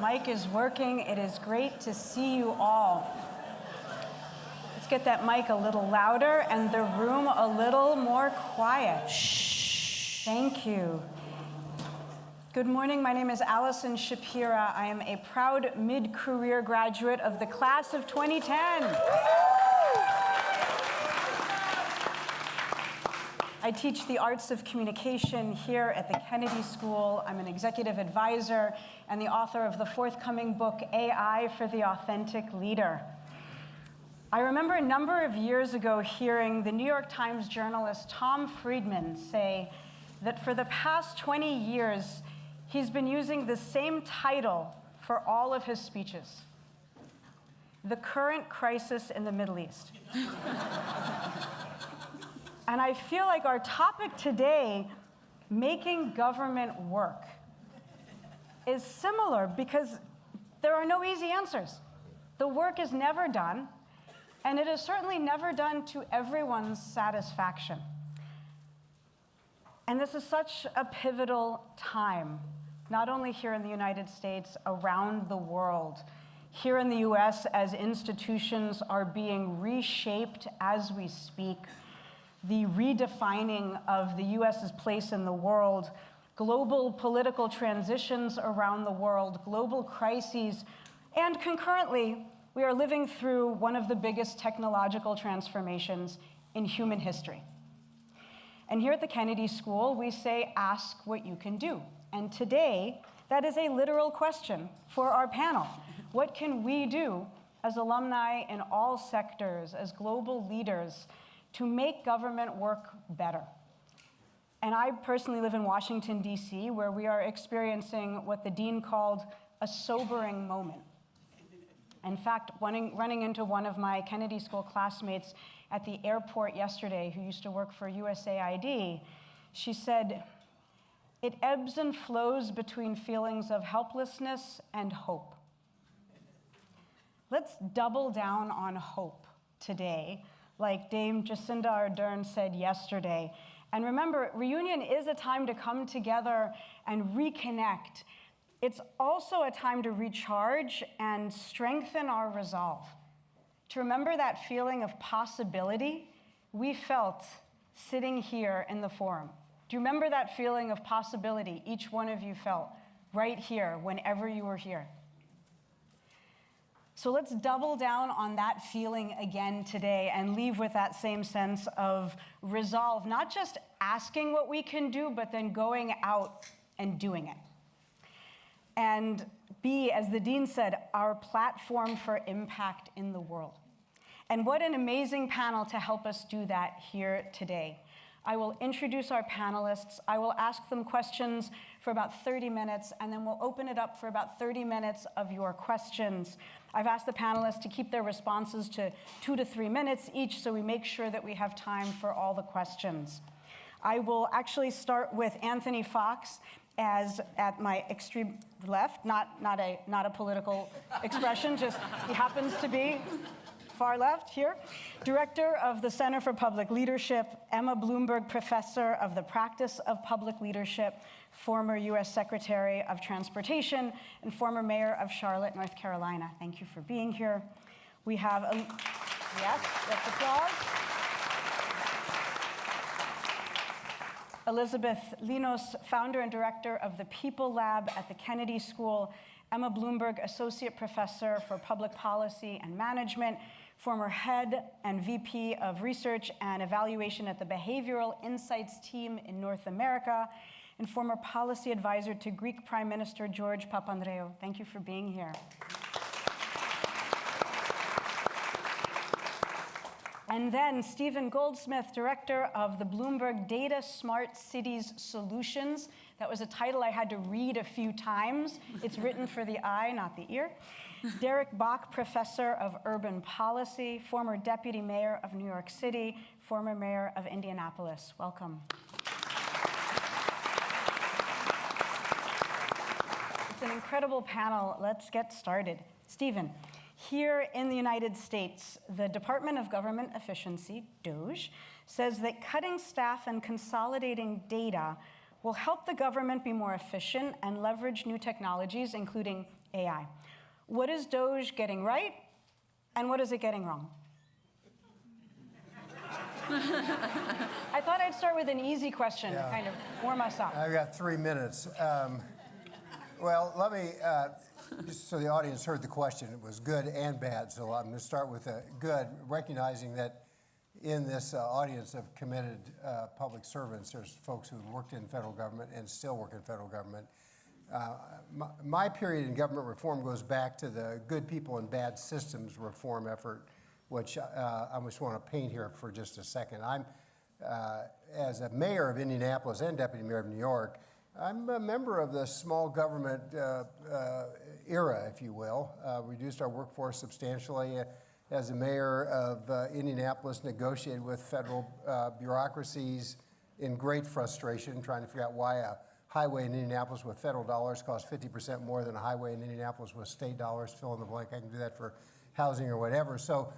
mic is working. It is great to see you all. Let's get that mic a little louder and the room a little more quiet. Shh. Thank you. Good morning. My name is Allison Shapira. I am a proud mid-career graduate of the class of 2010. I teach the arts of communication here at the Kennedy School. I'm an executive advisor and the author of the forthcoming book, AI for the Authentic Leader. I remember a number of years ago hearing the New York Times journalist Tom Friedman say that for the past 20 years, he's been using the same title for all of his speeches: The Current Crisis in the Middle East. And I feel like our topic today, making government work, is similar because there are no easy answers. The work is never done, and it is certainly never done to everyone's satisfaction. And this is such a pivotal time, not only here in the United States, around the world. Here in the US, as institutions are being reshaped as we speak, the redefining of the US's place in the world, global political transitions around the world, global crises, and concurrently, we are living through one of the biggest technological transformations in human history. And here at the Kennedy School, we say, ask what you can do. And today, that is a literal question for our panel. What can we do as alumni in all sectors, as global leaders, to make government work better? And I personally live in Washington, D.C., where we are experiencing what the dean called a sobering moment. In fact, running into one of my Kennedy School classmates at the airport yesterday, who used to work for USAID, she said, "It ebbs and flows between feelings of helplessness and hope." Let's double down on hope today, like Dame Jacinda Ardern said yesterday. And remember, reunion is a time to come together and reconnect. It's also a time to recharge and strengthen our resolve. To remember that feeling of possibility we felt sitting here in the forum. Do you remember that feeling of possibility each one of you felt right here, whenever you were here? So let's double down on that feeling again today and leave with that same sense of resolve, not just asking what we can do, but then going out and doing it. And be, as the dean said, our platform for impact in the world. And what an amazing panel to help us do that here today. I will introduce our panelists. I will ask them questions for about 30 minutes, and then we'll open it up for about 30 minutes of your questions. I've asked the panelists to keep their responses to 2 to 3 minutes each, so we make sure that we have time for all the questions. I will actually start with Anthony Foxx as at my extreme left, not a political expression, just he happens to be far left here. Director of the Center for Public Leadership, Emma Bloomberg Professor of the Practice of Public Leadership, former US Secretary of Transportation, and former Mayor of Charlotte, North Carolina. Thank you for being here. We have, yes, let's applause. Elizabeth Linos, founder and director of the People Lab at the Kennedy School, Emma Bloomberg, Associate Professor for Public Policy and Management, former head and VP of Research and Evaluation at the Behavioral Insights Team in North America, and former policy advisor to Greek Prime Minister George Papandreou. Thank you for being here. And then Stephen Goldsmith, director of the Bloomberg Data Smart Cities Solutions. That was a title I had to read a few times. It's written for the eye, not the ear. Derek Bach, professor of urban policy, former deputy mayor of New York City, former mayor of Indianapolis. Welcome. It's an incredible panel. Let's get started. Stephen, here in the United States, the Department of Government Efficiency, DOGE, says that cutting staff and consolidating data will help the government be more efficient and leverage new technologies, including AI. What is Doge getting right, and what is it getting wrong? I thought I'd start with an easy question to kind of warm us up. I've got 3 minutes. Well, let me, just so the audience heard the question, it was good and bad, so I'm going to start with good, recognizing that in this audience of committed public servants, there's folks who worked in federal government and still work in federal government. My period in government reform goes back to the good people and bad systems reform effort, which I just want to paint here for just a second. I'm, as a mayor of Indianapolis and deputy mayor of New York, I'm a member of the small government era, if you will. Reduced our workforce substantially. As a mayor of Indianapolis, negotiated with federal bureaucracies in great frustration, trying to figure out why a highway in Indianapolis with federal dollars costs 50% more than a highway in Indianapolis with state dollars. Fill in the blank. I can do that for housing or whatever. So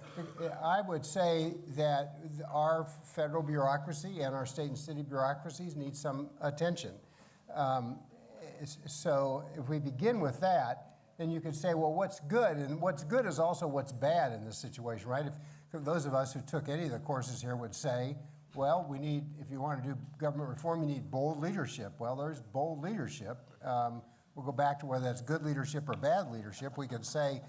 I would say that our federal bureaucracy and our state and city bureaucracies need some attention. So if we begin with that, then you could say, well, what's good? And what's good is also what's bad in this situation, right? If those of us who took any of the courses here would say, well, we need, if you want to do government reform, you need bold leadership. Well, there's bold leadership. We'll go back to whether that's good leadership or bad leadership. We could say,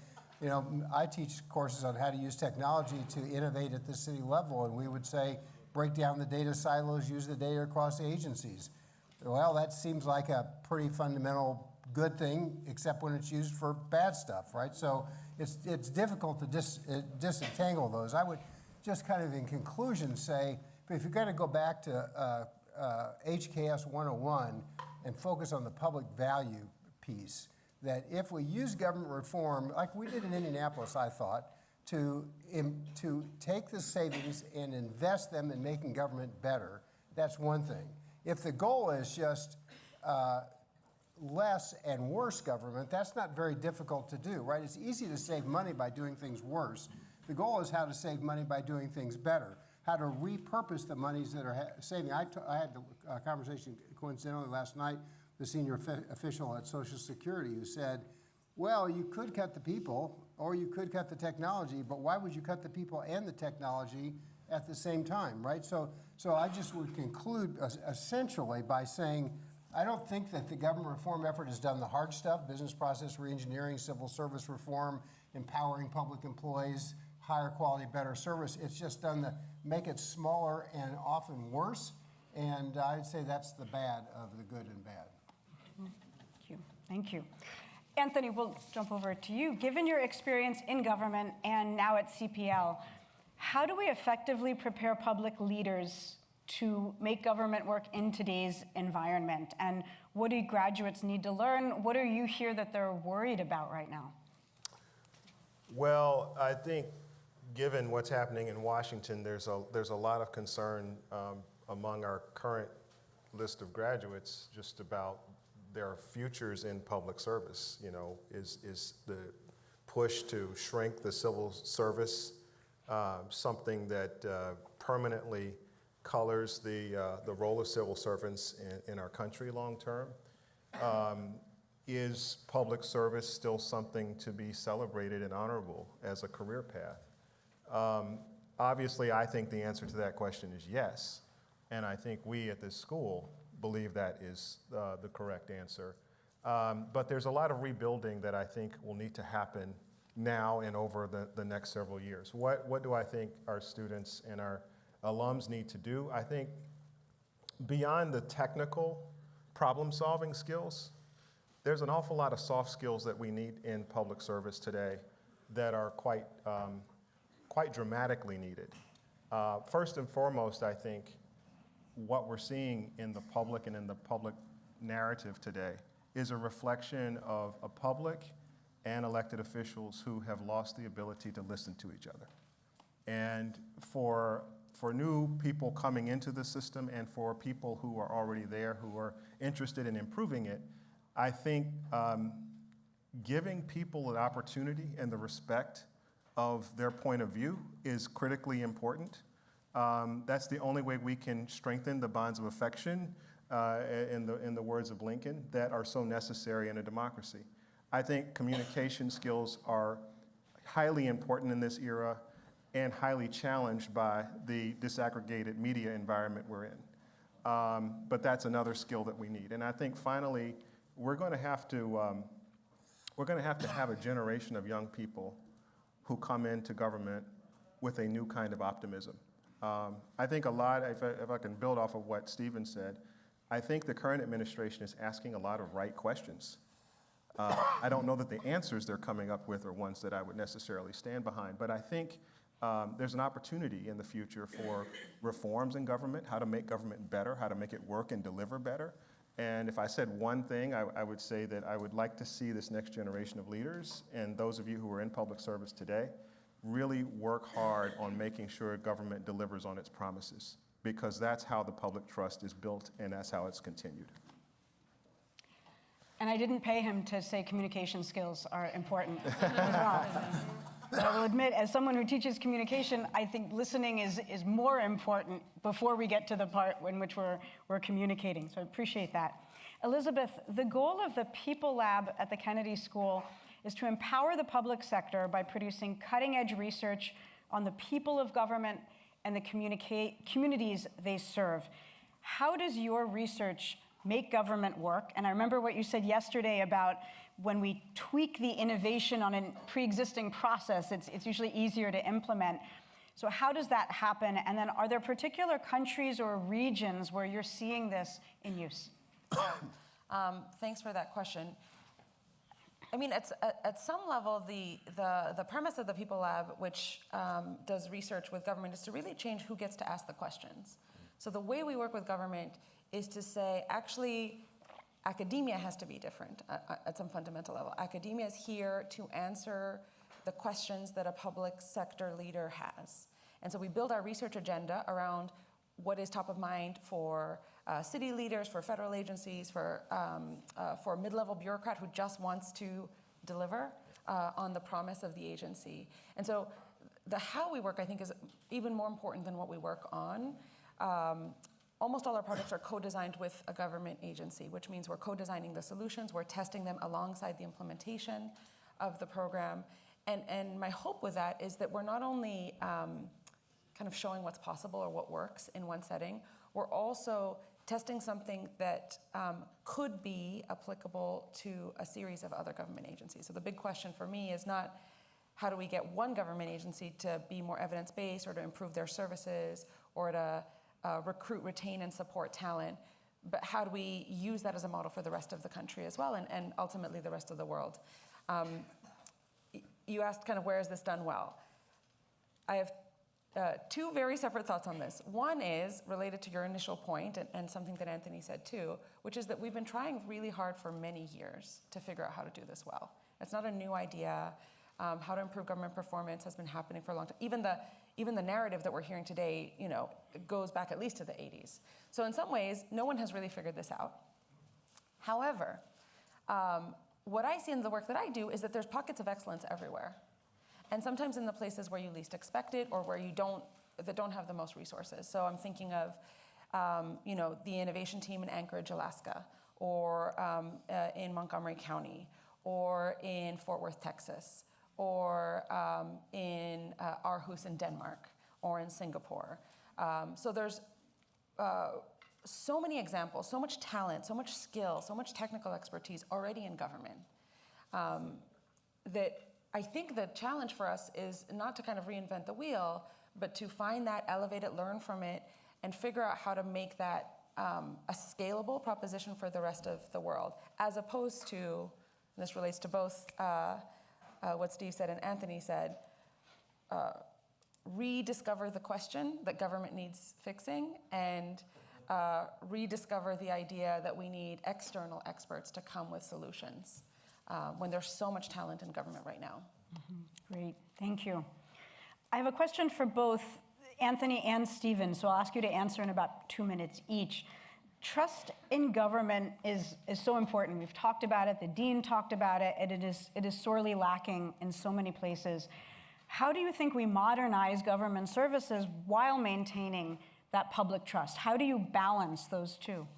you know, I teach courses on how to use technology to innovate at the city level, and we would say, break down the data silos, use the data across the agencies. Well, that seems like a pretty fundamental good thing, except when it's used for bad stuff, right? So it's difficult to disentangle those. I would just kind of in conclusion say, if you're going to go back to HKS 101 and focus on the public value piece, that if we use government reform, like we did in Indianapolis, I thought, to take the savings and invest them in making government better, that's one thing. If the goal is just less and worse government, that's not very difficult to do, right? It's easy to save money by doing things worse. The goal is how to save money by doing things better, how to repurpose the monies that are saving. I had a conversation coincidentally last night with a senior official at Social Security who said, well, you could cut the people or you could cut the technology, but why would you cut the people and the technology at the same time, right? So I just would conclude essentially by saying, I don't think that the government reform effort has done the hard stuff, business process reengineering, civil service reform, empowering public employees, higher quality, better service. It's just done the make it smaller and often worse. And I'd say that's the bad of the good and bad. Thank you. Thank you. Anthony, we'll jump over to you. Given your experience in government and now at CPL, how do we effectively prepare public leaders to make government work in today's environment? And what do graduates need to learn? What are you hear that they're worried about right now? Well, I think given what's happening in Washington, there's a lot of concern among our current list of graduates just about their futures in public service. You know, is the push to shrink the civil service something that permanently colors the role of civil servants in our country long term? Is public service still something to be celebrated and honorable as a career path? Obviously, I think the answer to that question is yes, and I think we at this school believe that is the correct answer. But there's a lot of rebuilding that I think will need to happen now and over the next several years. What do I think our students and our alums need to do? I think beyond the technical problem-solving skills, there's an awful lot of soft skills that we need in public service today that are quite dramatically needed. First and foremost, I think what we're seeing in the public and in the public narrative today is a reflection of a public and elected officials who have lost the ability to listen to each other. And for new people coming into the system and for people who are already there who are interested in improving it, I think giving people an opportunity and the respect of their point of view is critically important. That's the only way we can strengthen the bonds of affection, in the words of Lincoln, that are so necessary in a democracy. I think communication skills are highly important in this era and highly challenged by the disaggregated media environment we're in. But that's another skill that we need. And I think finally, we're going to have to have a generation of young people who come into government with a new kind of optimism. I think a lot, if I can build off of what Stephen said, I think the current administration is asking a lot of right questions. I don't know that the answers they're coming up with are ones that I would necessarily stand behind, but I think there's an opportunity in the future for reforms in government, how to make government better, how to make it work and deliver better. And if I said one thing, I would say that I would like to see this next generation of leaders, and those of you who are in public service today, really work hard on making sure government delivers on its promises, because that's how the public trust is built and that's how it's continued. And I didn't pay him to say communication skills are important as well. But I will admit, as someone who teaches communication, I think listening is more important before we get to the part in which we're communicating. So I appreciate that. Elizabeth, the goal of the People Lab at the Kennedy School is to empower the public sector by producing cutting-edge research on the people of government and the communities they serve. How does your research make government work? And I remember what you said yesterday about when we tweak the innovation on a pre-existing process, it's usually easier to implement. So how does that happen? And then are there particular countries or regions where you're seeing this in use? Thanks for that question. I mean, at some level, the premise of the People Lab, which does research with government, is to really change who gets to ask the questions. So the way we work with government is to say, actually, academia has to be different at some fundamental level. Academia is here to answer the questions that a public sector leader has. And so we build our research agenda around what is top of mind for city leaders, for federal agencies, for a mid-level bureaucrat who just wants to deliver on the promise of the agency. And so the how we work, I think, is even more important than what we work on. Almost all our projects are co-designed with a government agency, which means we're co-designing the solutions, we're testing them alongside the implementation of the program. And my hope with that is that we're not only kind of showing what's possible or what works in one setting, we're also testing something that could be applicable to a series of other government agencies. So the big question for me is not how do we get one government agency to be more evidence-based or to improve their services or to recruit, retain, and support talent, but how do we use that as a model for the rest of the country as well, and ultimately the rest of the world. You asked kind of where is this done well. I have two very separate thoughts on this. One is related to your initial point, and something that Anthony said too, which is that we've been trying really hard for many years to figure out how to do this well. It's not a new idea. How to improve government performance has been happening for a long time. Even the narrative that we're hearing today, goes back at least to the 80s. So in some ways, no one has really figured this out. However, what I see in the work that I do is that there's pockets of excellence everywhere. And sometimes in the places where you least expect it or where that don't have the most resources. So I'm thinking of, the innovation team in Anchorage, Alaska, or in Montgomery County, or in Fort Worth, Texas, or in Aarhus in Denmark, or in Singapore. So there's so many examples, so much talent, so much skill, so much technical expertise already in government that I think the challenge for us is not to kind of reinvent the wheel, but to find that, elevate it, learn from it, and figure out how to make that a scalable proposition for the rest of the world, as opposed to, and this relates to both what Steve said and Anthony said, rediscover the question that government needs fixing and rediscover the idea that we need external experts to come with solutions when there's so much talent in government right now. Mm-hmm. Great, thank you. I have a question for both Anthony and Stephen, so I'll ask you to answer in about 2 minutes each. Trust in government is so important. We've talked about it, the dean talked about it, and it is sorely lacking in so many places. How do you think we modernize government services while maintaining that public trust? How do you balance those two?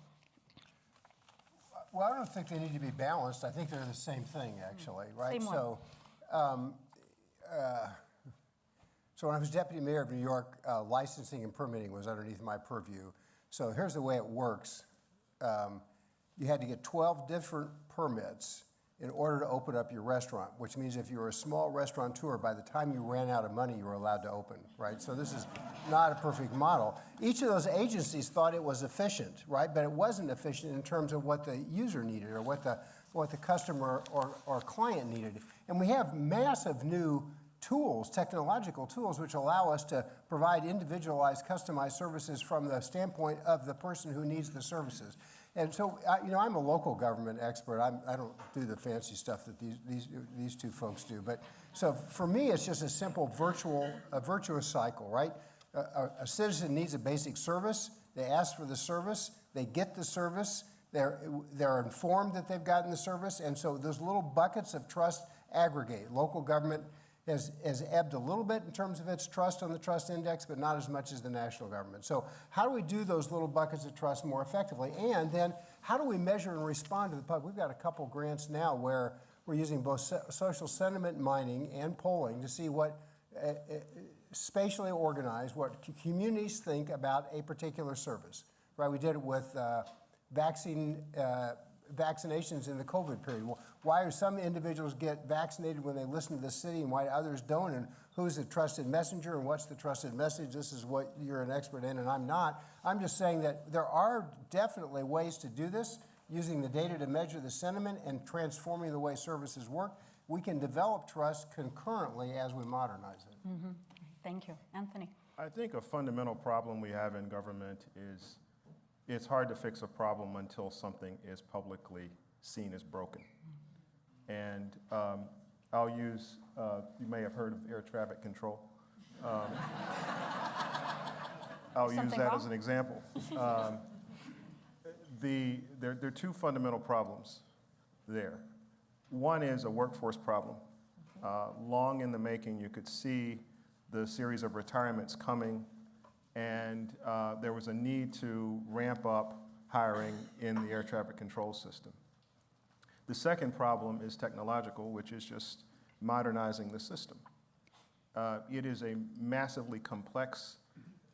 Well, I don't think they need to be balanced. I think they're the same thing, actually, right? Same one. So when I was deputy mayor of New York, licensing and permitting was underneath my purview. So here's the way it works. You had to get 12 different permits in order to open up your restaurant, which means if you were a small restaurateur, by the time you ran out of money, you were allowed to open, right? So this is not a perfect model. Each of those agencies thought it was efficient, right? But it wasn't efficient in terms of what the user needed or what the customer or client needed. And we have massive new tools, technological tools, which allow us to provide individualized, customized services from the standpoint of the person who needs the services. And so, I'm a local government expert. I don't do the fancy stuff that these two folks do. But so for me, it's just a simple virtuous cycle, right? A citizen needs a basic service. They ask for the service. They get the service. They're informed that they've gotten the service. And so those little buckets of trust aggregate. Local government has ebbed a little bit in terms of its trust on the trust index, but not as much as the national government. So how do we do those little buckets of trust more effectively? And then how do we measure and respond to the public? We've got a couple grants now where we're using both social sentiment mining and polling to see what spatially organized, what communities think about a particular service, right? We did it with vaccinations in the COVID period. Well, why do some individuals get vaccinated when they listen to the city and why others don't? And who's the trusted messenger and what's the trusted message? This is what you're an expert in and I'm not. I'm just saying that there are definitely ways to do this using the data to measure the sentiment and transforming the way services work. We can develop trust concurrently as we modernize it. Mm-hmm. Thank you. Anthony. I think a fundamental problem we have in government is it's hard to fix a problem until something is publicly seen as broken. And I'll use, you may have heard of air traffic control. I'll use that as an example. There are two fundamental problems there. One is a workforce problem. Long in the making, you could see the series of retirements coming, and there was a need to ramp up hiring in the air traffic control system. The second problem is technological, which is just modernizing the system. It is a massively complex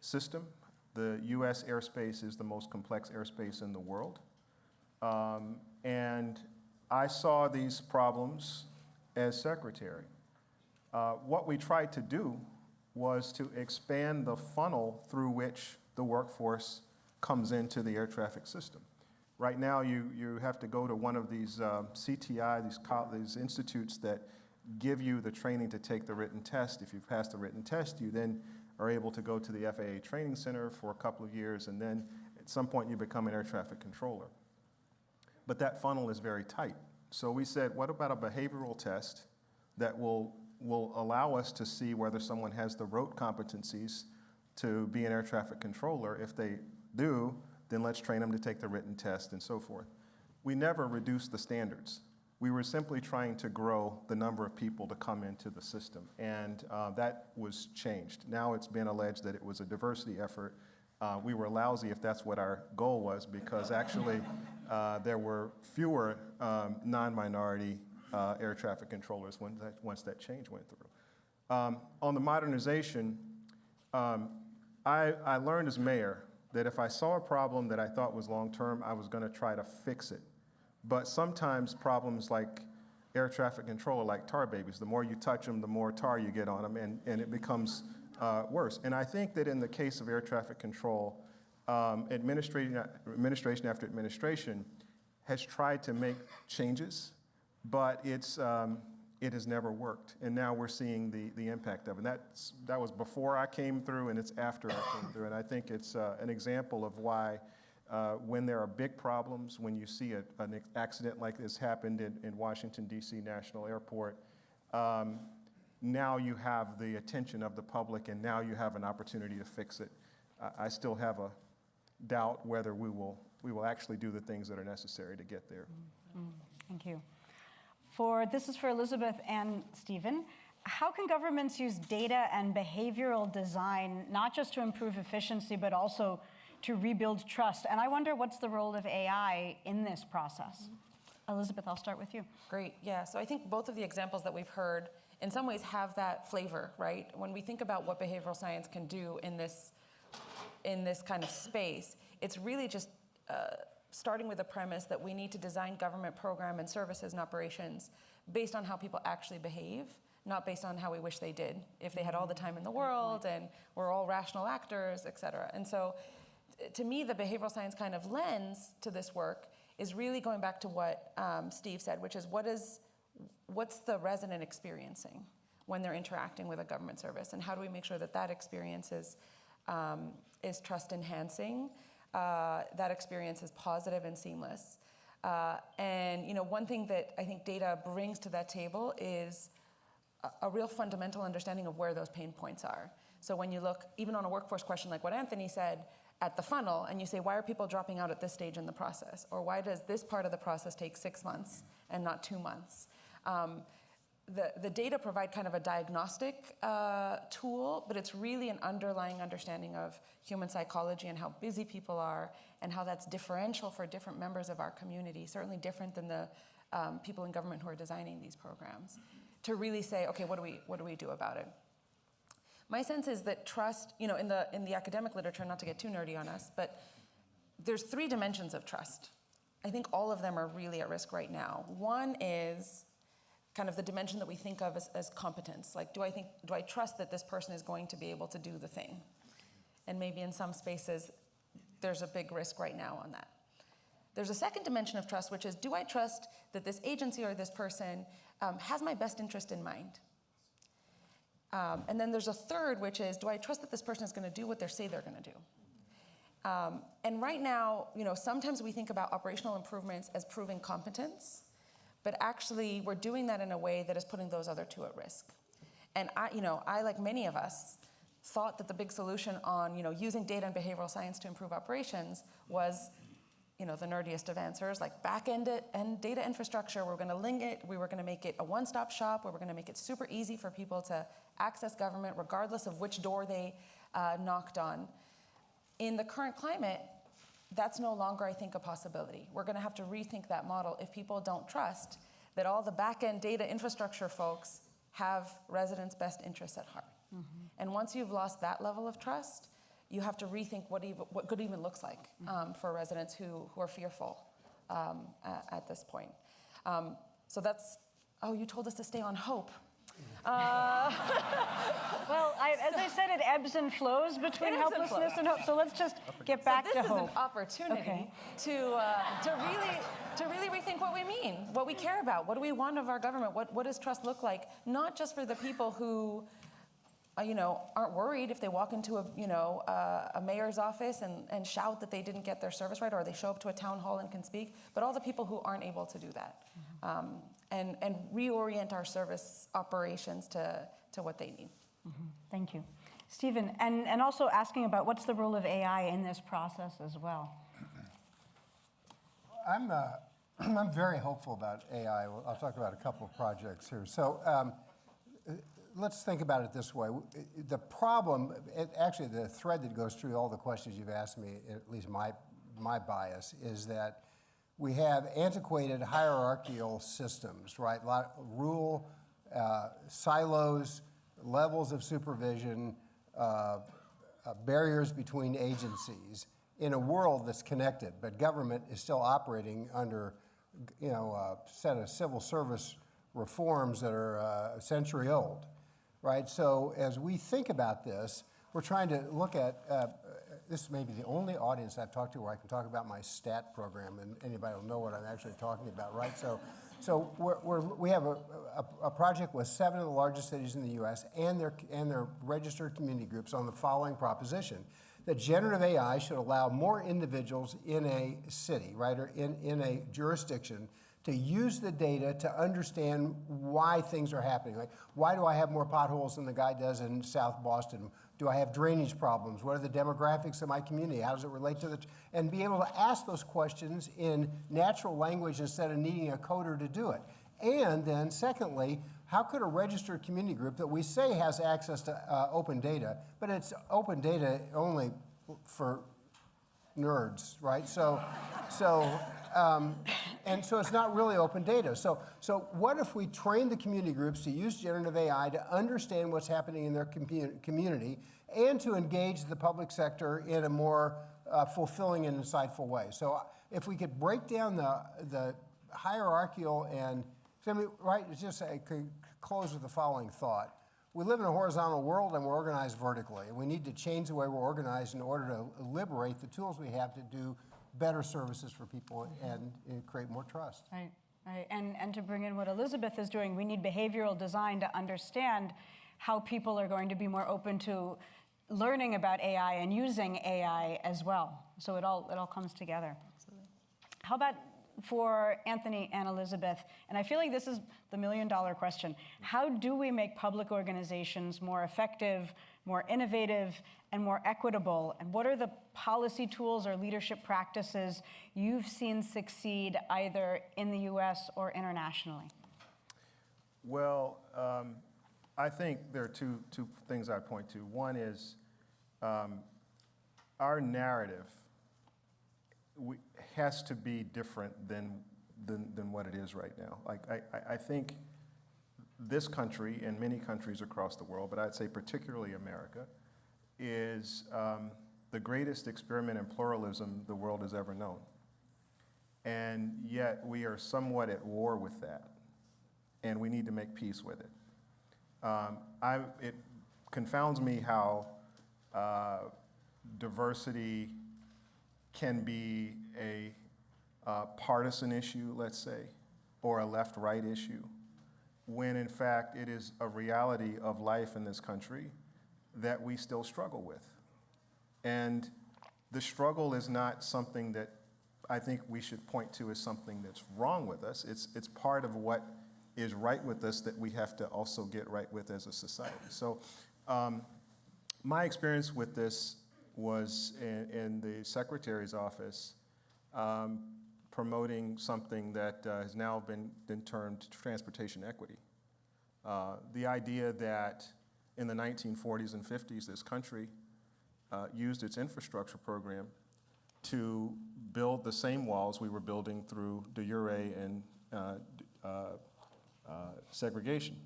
system. The US airspace is the most complex airspace in the world. And I saw these problems as secretary. What we tried to do was to expand the funnel through which the workforce comes into the air traffic system. Right now, you have to go to one of these CTI, these institutes that give you the training to take the written test. If you pass the written test, you then are able to go to the FAA Training Center for a couple of years, and then at some point you become an air traffic controller. But that funnel is very tight. So we said, what about a behavioral test that will allow us to see whether someone has the rote competencies to be an air traffic controller? If they do, then let's train them to take the written test and so forth. We never reduced the standards. We were simply trying to grow the number of people to come into the system, and that was changed. Now it's been alleged that it was a diversity effort. We were lousy if that's what our goal was, because actually there were fewer non-minority air traffic controllers once that change went through. On the modernization, I learned as mayor that if I saw a problem that I thought was long-term, I was going to try to fix it. But sometimes problems like air traffic control are like tar babies. The more you touch them, the more tar you get on them, and it becomes worse. And I think that in the case of air traffic control, administration after administration has tried to make changes, but it has never worked. And now we're seeing the impact of it. And that was before I came through, and it's after I came through. And I think it's an example of why when there are big problems, when you see an accident like this happened in Washington, D.C. National Airport, now you have the attention of the public, and now you have an opportunity to fix it. I still have a doubt whether we will actually do the things that are necessary to get there. Thank you. This is for Elizabeth and Stephen. How can governments use data and behavioral design, not just to improve efficiency, but also to rebuild trust. And I wonder what's the role of AI in this process? Elizabeth, I'll start with you. Great, yeah. So I think both of the examples that we've heard in some ways have that flavor, right? When we think about what behavioral science can do in this kind of space, it's really just starting with the premise that we need to design government program and services and operations based on how people actually behave, not based on how we wish they did, if they had all the time in the world and we're all rational actors, et cetera. And so to me, the behavioral science kind of lens to this work is really going back to what Steve said, which is what's the resident experiencing when they're interacting with a government service, and how do we make sure that that experience is trust enhancing, that experience is positive and seamless. And one thing that I think data brings to that table is a real fundamental understanding of where those pain points are. So when you look, even on a workforce question like what Anthony said, at the funnel, and you say, why are people dropping out at this stage in the process? Or why does this part of the process take 6 months and not 2 months? The data provide kind of a diagnostic tool, but it's really an underlying understanding of human psychology and how busy people are and how that's differential for different members of our community, certainly different than the people in government who are designing these programs, to really say, okay, what do we do about it? My sense is that trust, in the academic literature, not to get too nerdy on us, but there's 3 dimensions of trust. I think all of them are really at risk right now. One is kind of the dimension that we think of as competence. Like, do I trust that this person is going to be able to do the thing? And maybe in some spaces, there's a big risk right now on that. There's a second dimension of trust, which is, do I trust that this agency or this person has my best interest in mind? And then there's a third, which is, do I trust that this person is going to do what they say they're going to do? And right now, sometimes we think about operational improvements as proving competence, but actually we're doing that in a way that is putting those other 2 at risk. And I, like many of us, thought that the big solution on, using data and behavioral science to improve operations was, the nerdiest of answers, like back-end and data infrastructure. We're going to link it. We were going to make it a one-stop shop. We were going to make it super easy for people to access government, regardless of which door they knocked on. In the current climate, that's no longer, I think, a possibility. We're going to have to rethink that model if people don't trust that all the back-end data infrastructure folks have residents' best interests at heart. Mm-hmm. And once you've lost that level of trust, you have to rethink what good even looks like for residents who are fearful at this point. So that's, you told us to stay on hope. Well, as I said, it ebbs and flows between helplessness and hope. So let's just get back to hope. So this is an opportunity to really rethink what we mean, what we care about, what do we want of our government, what does trust look like, not just for the people who aren't worried if they walk into a mayor's office and shout that they didn't get their service right, or they show up to a town hall and can speak, but all the people who aren't able to do that. Mm-hmm. And reorient our service operations to what they need. Mm-hmm. Thank you. Stephen, and also asking about what's the role of AI in this process as well? I'm very hopeful about AI. I'll talk about a couple of projects here. So let's think about it this way. The problem, actually the thread that goes through all the questions you've asked me, at least my bias, is that we have antiquated hierarchical systems, right? Rule, silos, levels of supervision, barriers between agencies in a world that's connected, but government is still operating under, a set of civil service reforms that are a century old, right? So as we think about this, we're trying to look at, this may be the only audience I've talked to where I can talk about my STAT program and anybody will know what I'm actually talking about, right? So we have a project with 7 of the largest cities in the U.S. and their registered community groups on the following proposition: that generative AI should allow more individuals in a city, right, or in a jurisdiction to use the data to understand why things are happening. Like, why do I have more potholes than the guy does in South Boston? Do I have drainage problems? What are the demographics of my community? How does it relate to and be able to ask those questions in natural language instead of needing a coder to do it. And then secondly, how could a registered community group that we say has access to open data, but it's open data only for nerds, right? And so it's not really open data. So what if we train the community groups to use generative AI to understand what's happening in their community and to engage the public sector in a more fulfilling and insightful way? So if we could break down the hierarchical and, I mean, right, it's just, I could close with the following thought. We live in a horizontal world and we're organized vertically. And we need to change the way we're organized in order to liberate the tools we have to do better services for people and create more trust. Right, right. And to bring in what Elizabeth is doing, we need behavioral design to understand how people are going to be more open to learning about AI and using AI as well. So it all comes together. Absolutely. How about for Anthony and Elizabeth, and I feel like this is the million-dollar question, how do we make public organizations more effective, more innovative, and more equitable? And what are the policy tools or leadership practices you've seen succeed either in the US or internationally? Well, I think there are two things I'd point to. One is our narrative has to be different than what it is right now. Like I think this country and many countries across the world, but I'd say particularly America, is the greatest experiment in pluralism the world has ever known. And yet we are somewhat at war with that, and we need to make peace with it. It confounds me how diversity can be a partisan issue, let's say, or a left-right issue, when in fact it is a reality of life in this country that we still struggle with. And the struggle is not something that I think we should point to as something that's wrong with us. It's part of what is right with us that we have to also get right with as a society. So my experience with this was in the Secretary's office promoting something that has now been termed transportation equity. The idea that in the 1940s and 50s, this country used its infrastructure program to build the same walls we were building through de jure and segregation.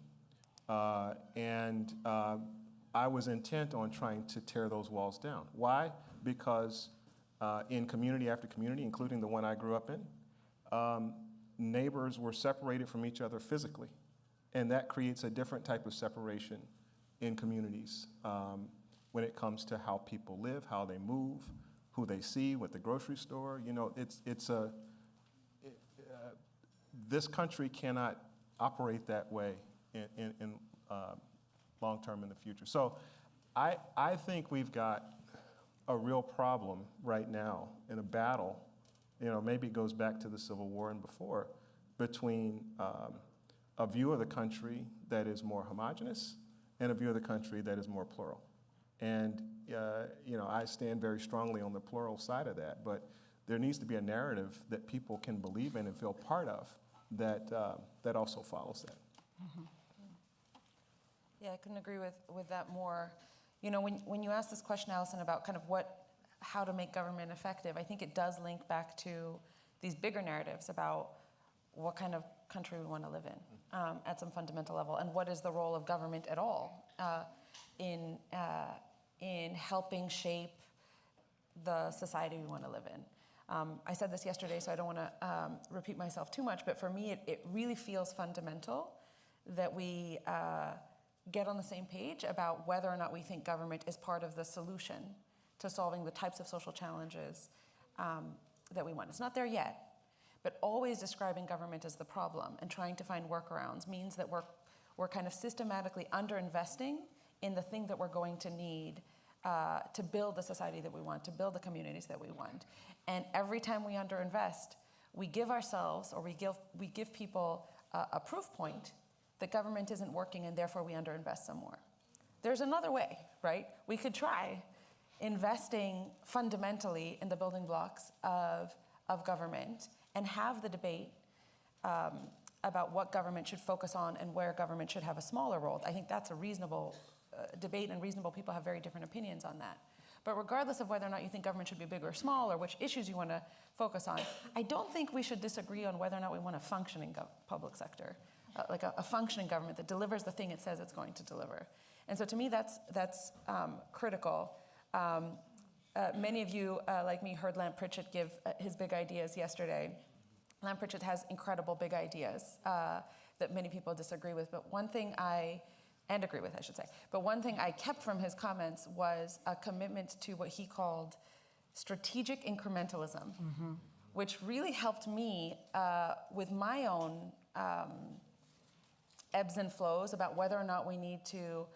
I was intent on trying to tear those walls down. Why? Because in community after community, including the one I grew up in, neighbors were separated from each other physically. And that creates a different type of separation in communities when it comes to how people live, how they move, who they see at the grocery store. You know, this country cannot operate that way in long term in the future. So I think we've got a real problem right now in a battle, you know, maybe it goes back to the Civil War and before, between a view of the country that is more homogenous and a view of the country that is more plural. And, you know, I stand very strongly on the plural side of that, but there needs to be a narrative that people can believe in and feel part of that also follows that. Mm-hmm. Yeah, I couldn't agree with that more. You know, when you ask this question, Allison, about kind of how to make government effective, I think it does link back to these bigger narratives about what kind of country we want to live in at some fundamental level, and what is the role of government at all in helping shape the society we want to live in. I said this yesterday, so I don't want to repeat myself too much, but for me, it really feels fundamental that we get on the same page about whether or not we think government is part of the solution to solving the types of social challenges that we want. It's not there yet, but always describing government as the problem and trying to find workarounds means that we're kind of systematically underinvesting in the thing that we're going to need to build the society that we want, to build the communities that we want. And every time we underinvest, we give ourselves, or we give people a proof point that government isn't working, and therefore we underinvest some more. There's another way, right? We could try investing fundamentally in the building blocks of government and have the debate about what government should focus on and where government should have a smaller role. I think that's a reasonable debate, and reasonable people have very different opinions on that. But regardless of whether or not you think government should be big or small, or which issues you want to focus on, I don't think we should disagree on whether or not we want a functioning public sector, like a functioning government that delivers the thing it says it's going to deliver. And so to me, that's critical. Many of you, like me, heard Lamp Pritchett give his big ideas yesterday. Lamp Pritchett has incredible big ideas that many people disagree with, but one thing and agree with, I should say. But one thing I kept from his comments was a commitment to what he called strategic incrementalism, which really helped me with my own ebbs and flows about whether or not we need to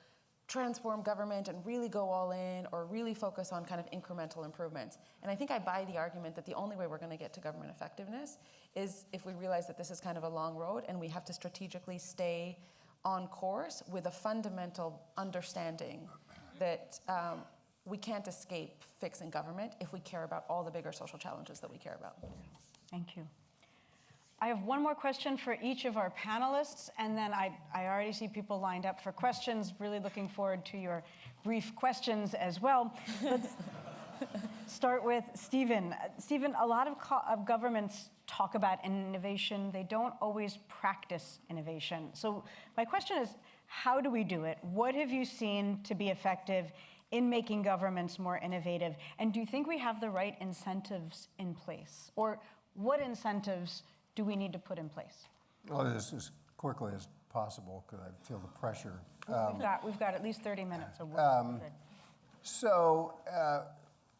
transform government and really go all in or really focus on kind of incremental improvements. And I think I buy the argument that the only way we're going to get to government effectiveness is if we realize that this is kind of a long road and we have to strategically stay on course with a fundamental understanding that we can't escape fixing government if we care about all the bigger social challenges that we care about. Thank you. I have one more question for each of our panelists, and then I already see people lined up for questions. Really looking forward to your brief questions as well. Let's start with Stephen. Stephen, a lot of governments talk about innovation. They don't always practice innovation. So my question is, how do we do it? What have you seen to be effective in making governments more innovative? And do you think we have the right incentives in place? Or what incentives do we need to put in place? Well, this as quickly as possible, because I feel the pressure. We've got at least 30 minutes. So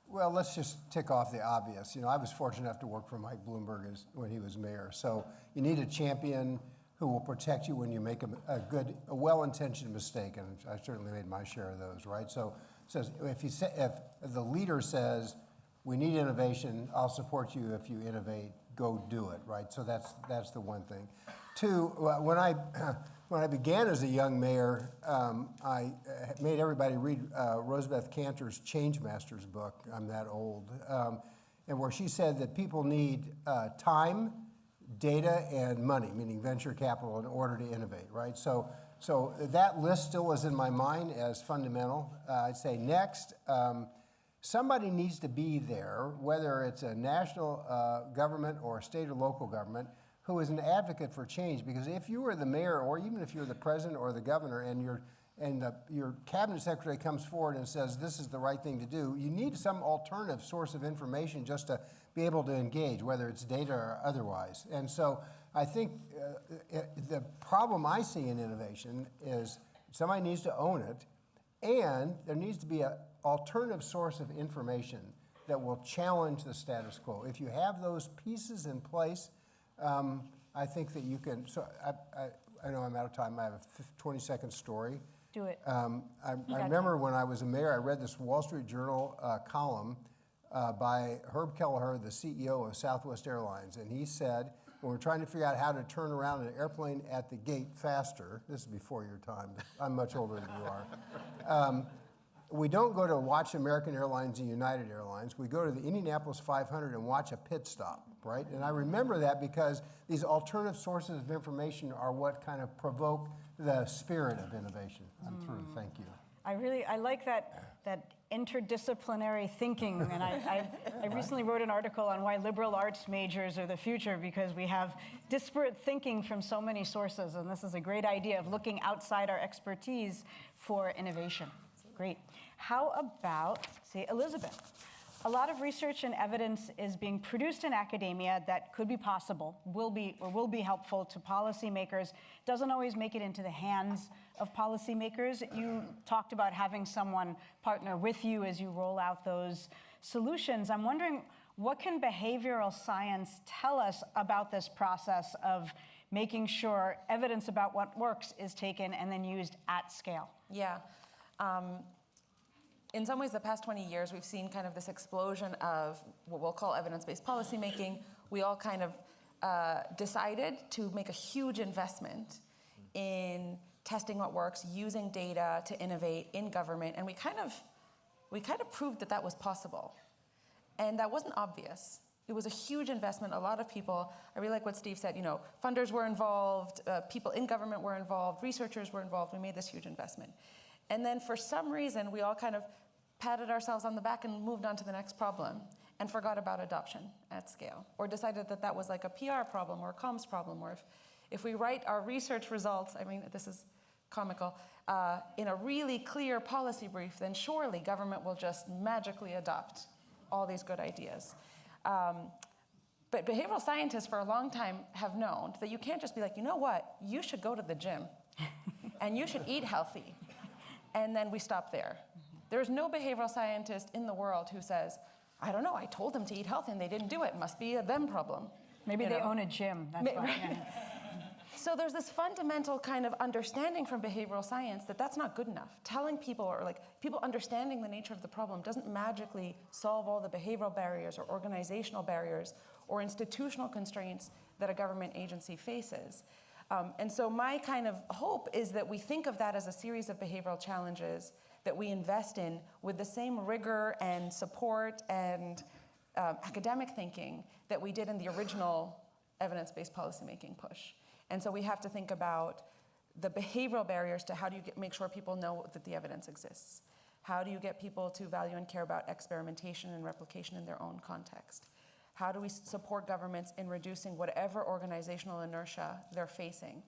well, let's just tick off the obvious. You know, I was fortunate enough to work for Mike Bloomberg when he was mayor. So you need a champion who will protect you when you make a well-intentioned mistake, and I certainly made my share of those, right? So if the leader says, we need innovation, I'll support you if you innovate, go do it, right? So that's the one thing. Two, when I began as a young mayor, I made everybody read Elizabeth Cantor's Change Masters book. I'm that old. And where she said that people need time, data, and money, meaning venture capital, in order to innovate, right? So that list still is in my mind as fundamental. I'd say next, somebody needs to be there, whether it's a national government or a state or local government, who is an advocate for change. Because if you were the mayor, or even if you're the president or the governor, and your cabinet secretary comes forward and says this is the right thing to do, you need some alternative source of information just to be able to engage, whether it's data or otherwise. And so I think the problem I see in innovation is somebody needs to own it, and there needs to be an alternative source of information that will challenge the status quo. If you have those pieces in place, I think that you can. So I know I'm out of time. I have a 20-second story. Do it. I remember when I was a mayor, I read this Wall Street Journal column by Herb Kelleher, the CEO of Southwest Airlines, and he said, when we're trying to figure out how to turn around an airplane at the gate faster, this is before your time, I'm much older than you are, we don't go to watch American Airlines and United Airlines. We go to the Indianapolis 500 and watch a pit stop, right? And I remember that because these alternative sources of information are what kind of provoke the spirit of innovation. I'm through, thank you. I like that interdisciplinary thinking, and I recently wrote an article on why liberal arts majors are the future, because we have disparate thinking from so many sources, and this is a great idea of looking outside our expertise for innovation. Great. How about, say, Elizabeth? A lot of research and evidence is being produced in academia that could be possible, will be helpful to policymakers, doesn't always make it into the hands of policymakers. You talked about having someone partner with you as you roll out those solutions. I'm wondering, what can behavioral science tell us about this process of making sure evidence about what works is taken and then used at scale? Yeah. In some ways, the past 20 years, we've seen kind of this explosion of what we'll call evidence-based policymaking. We all kind of decided to make a huge investment in testing what works, using data to innovate in government, and we kind of proved that was possible. And that wasn't obvious. It was a huge investment. A lot of people, I really like what Steve said, funders were involved, people in government were involved, researchers were involved. We made this huge investment. And then for some reason, we all kind of patted ourselves on the back and moved on to the next problem and forgot about adoption at scale, or decided that that was like a PR problem or a comms problem, or if we write our research results, I mean, this is comical, in a really clear policy brief, then surely government will just magically adopt all these good ideas. But behavioral scientists for a long time have known that you can't just be like, you know what, you should go to the gym and you should eat healthy, and then we stop there. There's no behavioral scientist in the world who says, I don't know, I told them to eat healthy and they didn't do it. It must be a them problem. Maybe they own a gym, that's why. Yeah. So there's this fundamental kind of understanding from behavioral science that that's not good enough. Telling people, or like people understanding the nature of the problem, doesn't magically solve all the behavioral barriers or organizational barriers or institutional constraints that a government agency faces. And so my kind of hope is that we think of that as a series of behavioral challenges that we invest in with the same rigor and support and academic thinking that we did in the original evidence-based policymaking push. And so we have to think about the behavioral barriers to how do you make sure people know that the evidence exists? How do you get people to value and care about experimentation and replication in their own context? How do we support governments in reducing whatever organizational inertia they're facing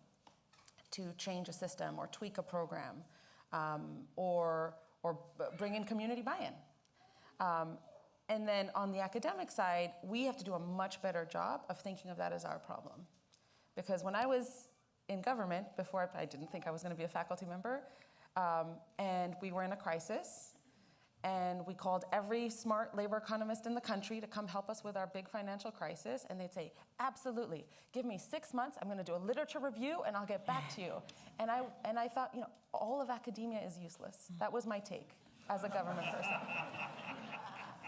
to change a system or tweak a program, or bring in community buy-in? And then on the academic side, we have to do a much better job of thinking of that as our problem. Because when I was in government, before I didn't think I was going to be a faculty member, and we were in a crisis, and we called every smart labor economist in the country to come help us with our big financial crisis, and they'd say, absolutely, give me 6 months, I'm going to do a literature review, and I'll get back to you. And I thought, you know, all of academia is useless. That was my take as a government person.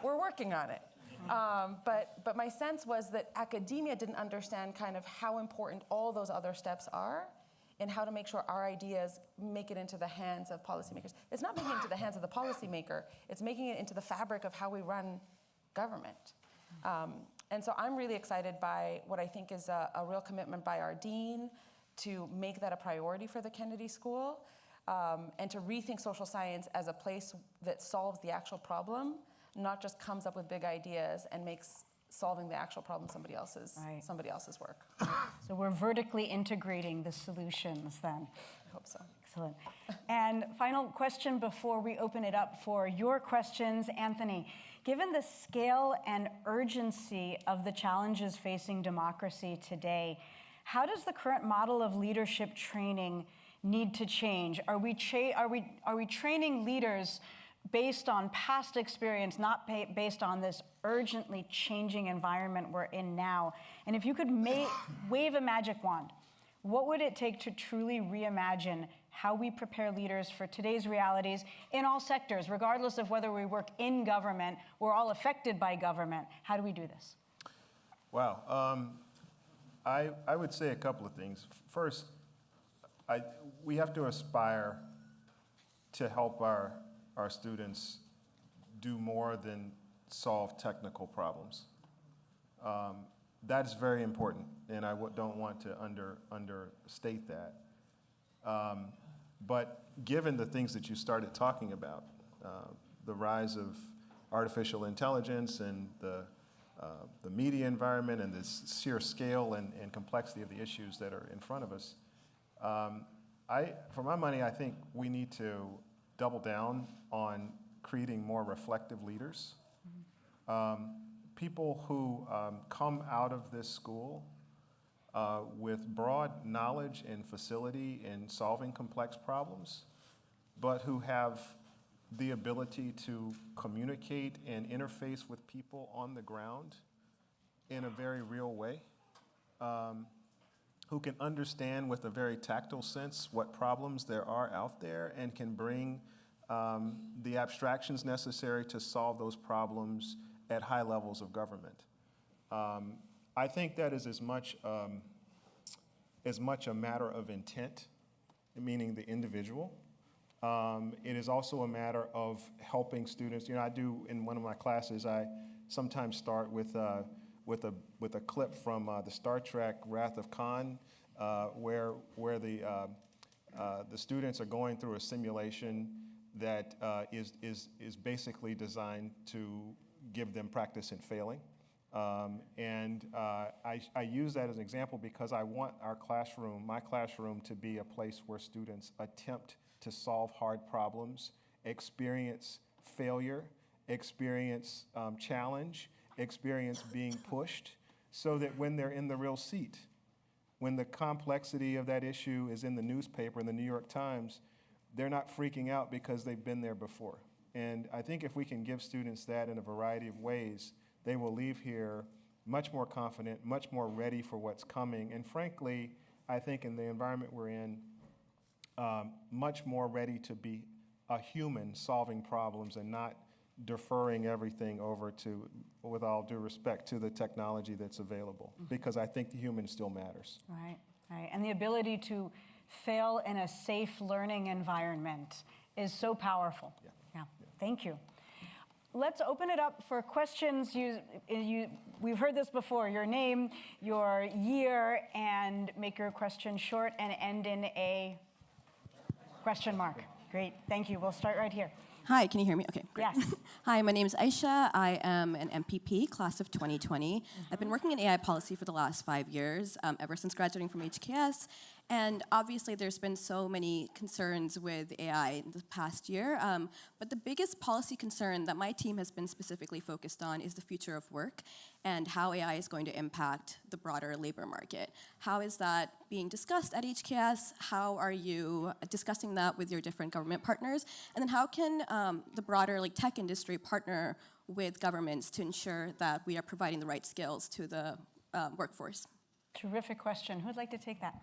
We're working on it. But my sense was that academia didn't understand kind of how important all those other steps are and how to make sure our ideas make it into the hands of policymakers. It's not making it into the hands of the policymaker, it's making it into the fabric of how we run government. And so I'm really excited by what I think is a real commitment by our dean to make that a priority for the Kennedy School, and to rethink social science as a place that solves the actual problem, not just comes up with big ideas and makes solving the actual problem somebody else's work. So we're vertically integrating the solutions then. I hope so. Excellent. And final question before we open it up for your questions, Anthony. Given the scale and urgency of the challenges facing democracy today, how does the current model of leadership training need to change? Are we training leaders based on past experience, not based on this urgently changing environment we're in now? And if you could wave a magic wand, what would it take to truly reimagine how we prepare leaders for today's realities in all sectors, regardless of whether we work in government, we're all affected by government? How do we do this? Wow. I would say a couple of things. First, we have to aspire to help our students do more than solve technical problems. That is very important, and I don't want to understate that. But given the things that you started talking about, the rise of artificial intelligence and the media environment and the sheer scale and complexity of the issues that are in front of us, for my money, I think we need to double down on creating more reflective leaders. People who come out of this school with broad knowledge and facility in solving complex problems, but who have the ability to communicate and interface with people on the ground in a very real way, who can understand with a very tactile sense what problems there are out there and can bring the abstractions necessary to solve those problems at high levels of government. I think that is as much a matter of intent, meaning the individual. It is also a matter of helping students. You know, I do in one of my classes, I sometimes start with a clip from the Star Trek Wrath of Khan, where the students are going through a simulation that is basically designed to give them practice in failing. I use that as an example because I want my classroom, to be a place where students attempt to solve hard problems, experience failure, experience challenge, experience being pushed, so that when they're in the real seat, when the complexity of that issue is in the newspaper, in the New York Times, they're not freaking out because they've been there before. And I think if we can give students that in a variety of ways, they will leave here much more confident, much more ready for what's coming. And frankly, I think in the environment we're in, much more ready to be a human solving problems and not deferring everything over to, with all due respect, to the technology that's available. Because I think the human still matters. Right, right. And the ability to fail in a safe learning environment is so powerful. Yeah. Thank you. Let's open it up for questions. We've heard this before, your name, your year, and make your question short and end in a question mark. Great, thank you. We'll start right here. Hi, can you hear me? Okay, great. Yes. Hi, my name is Aisha. I am an MPP, class of 2020. I've been working in AI policy for the last 5 years, ever since graduating from HKS. And obviously, there's been so many concerns with AI in the past year. But the biggest policy concern that my team has been specifically focused on is the future of work and how AI is going to impact the broader labor market. How is that being discussed at HKS? How are you discussing that with your different government partners? And then how can the broader tech industry partner with governments to ensure that we are providing the right skills to the workforce? Terrific question. Who'd like to take that?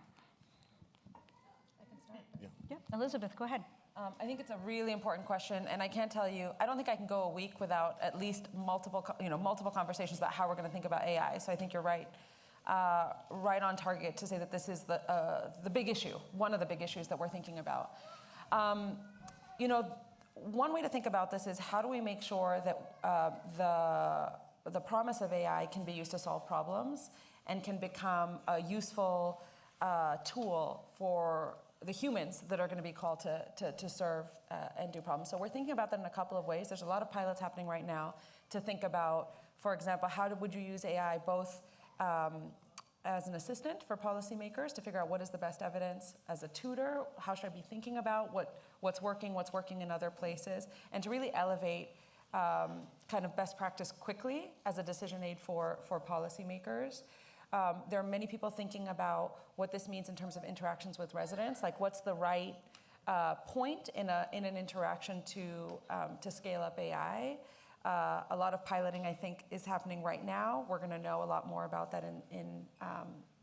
Yeah, Elizabeth, go ahead. I think it's a really important question, and I can't tell you, I don't think I can go a week without at least multiple conversations about how we're going to think about AI. So I think you're right on target to say that this is the big issue, one of the big issues that we're thinking about. One way to think about this is how do we make sure that the promise of AI can be used to solve problems and can become a useful tool for the humans that are going to be called to serve and do problems. So we're thinking about that in a couple of ways. There's a lot of pilots happening right now to think about, for example, would you use AI both as an assistant for policymakers to figure out what is the best evidence, as a tutor, how should I be thinking about what's working in other places, and to really elevate kind of best practice quickly as a decision aid for policymakers. There are many people thinking about what this means in terms of interactions with residents, like what's the right point in an interaction to scale up AI. A lot of piloting, I think, is happening right now. We're going to know a lot more about that in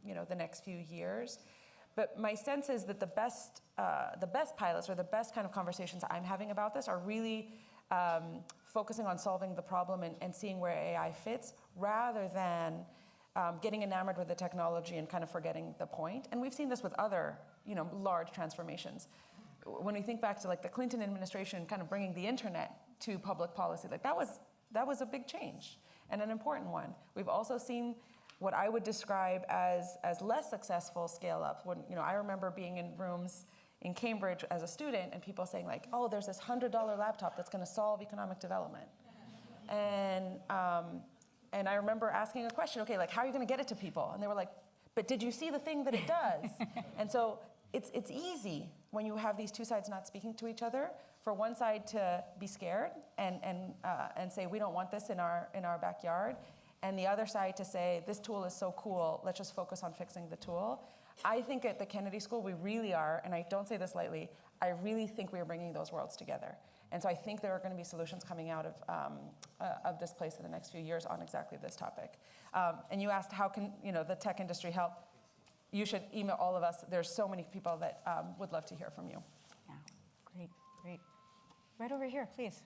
the next few years. But my sense is that the best pilots or the best kind of conversations I'm having about this are really focusing on solving the problem and seeing where AI fits, rather than getting enamored with the technology and kind of forgetting the point. And we've seen this with other, large transformations. When we think back to the Clinton administration kind of bringing the internet to public policy, that was a big change and an important one. We've also seen what I would describe as less successful scale-ups. When I remember being in rooms in Cambridge as a student and people saying oh, there's this $100 laptop that's going to solve economic development, and I remember asking a question, okay, how are you going to get it to people? And they were like, but did you see the thing that it does? And so it's easy when you have these two sides not speaking to each other for one side to be scared and say, we don't want this in our backyard, and the other side to say, this tool is so cool, let's just focus on fixing the tool. I think at the Kennedy School, we really are, and I don't say this lightly, I really think we are bringing those worlds together. And so I think there are going to be solutions coming out of this place in the next few years on exactly this topic. And you asked how can the tech industry help? You should email all of us. There's so many people that would love to hear from you. Yeah, great. Right over here, please.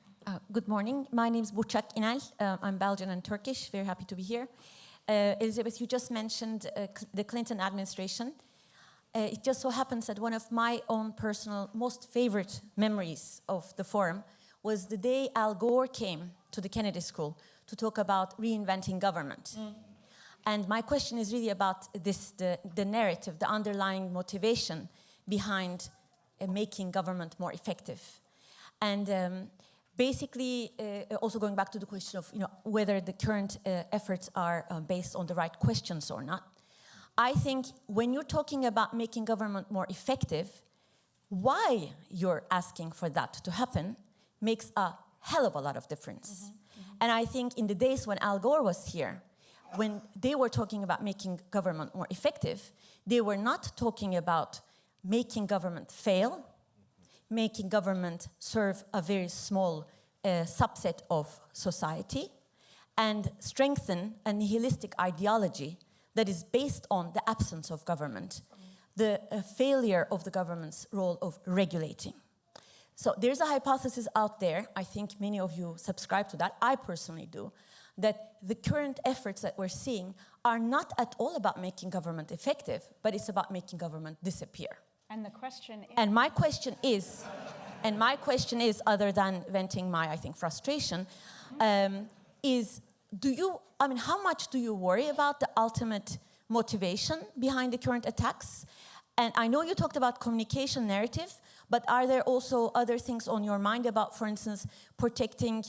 Good morning. My name is Burçak İnal. I'm Belgian and Turkish. Very happy to be here. Elizabeth, you just mentioned the Clinton administration. It just so happens that one of my own personal most favorite memories of the forum was the day Al Gore came to the Kennedy School to talk about reinventing government. And my question is really about this, the narrative, the underlying motivation behind making government more effective. And basically, also going back to the question of whether the current efforts are based on the right questions or not, I think when you're talking about making government more effective, why you're asking for that to happen makes a hell of a lot of difference. And I think in the days when Al Gore was here, when they were talking about making government more effective, they were not talking about making government fail, making government serve a very small subset of society, and strengthen a nihilistic ideology that is based on the absence of government, the failure of the government's role of regulating. So there's a hypothesis out there, I think many of you subscribe to that, I personally do, that the current efforts that we're seeing are not at all about making government effective, but it's about making government disappear. And the question is... And my question is, other than venting my, I think, frustration, is how much do you worry about the ultimate motivation behind the current attacks? And I know you talked about communication narrative, but are there also other things on your mind about, for instance, protecting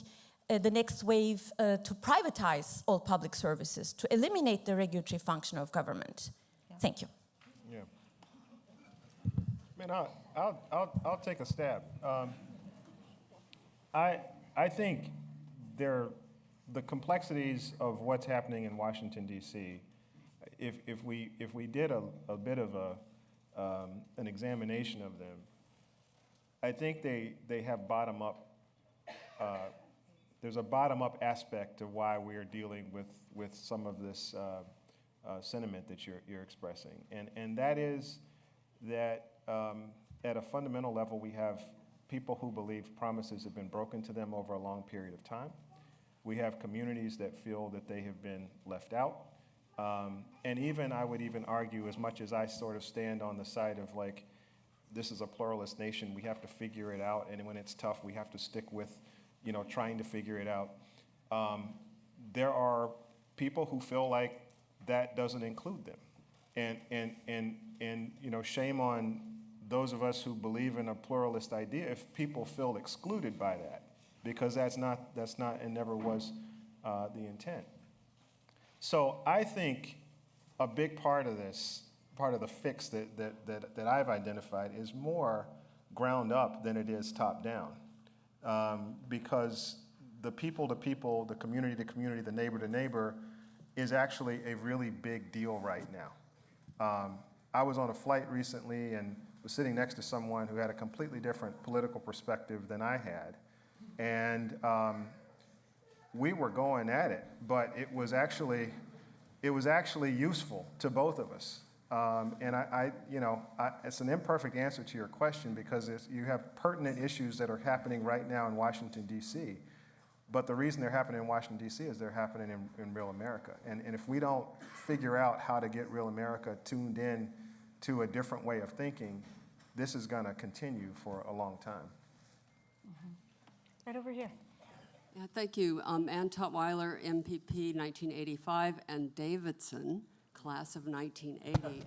the next wave to privatize all public services, to eliminate the regulatory function of government? Yeah. Thank you. Yeah. I mean, I'll take a stab. I think the complexities of what's happening in Washington, D.C., if we did a bit of an examination of them, I think they have bottom-up. There's a bottom-up aspect to why we are dealing with some of this sentiment that you're expressing, and that is that at a fundamental level, we have people who believe promises have been broken to them over a long period of time. We have communities that feel that they have been left out. And even, I would even argue, as much as I sort of stand on the side of like, this is a pluralist nation, we have to figure it out, and when it's tough, we have to stick with, trying to figure it out. There are people who feel like that doesn't include them. And shame on those of us who believe in a pluralist idea if people feel excluded by that, because that's not and never was the intent. So I think a big part of this, part of the fix that I've identified is more ground up than it is top down, because the people to people, the community to community, the neighbor to neighbor is actually a really big deal right now. I was on a flight recently and was sitting next to someone who had a completely different political perspective than I had. And we were going at it, but it was actually useful to both of us. And it's an imperfect answer to your question, because you have pertinent issues that are happening right now in Washington, D.C., but the reason they're happening in Washington, D.C. is they're happening in real America. And if we don't figure out how to get real America tuned in to a different way of thinking, this is going to continue for a long time. Right over here. Yeah, thank you. Ann Tutwiler, MPP 1985, and Davidson, class of 1980.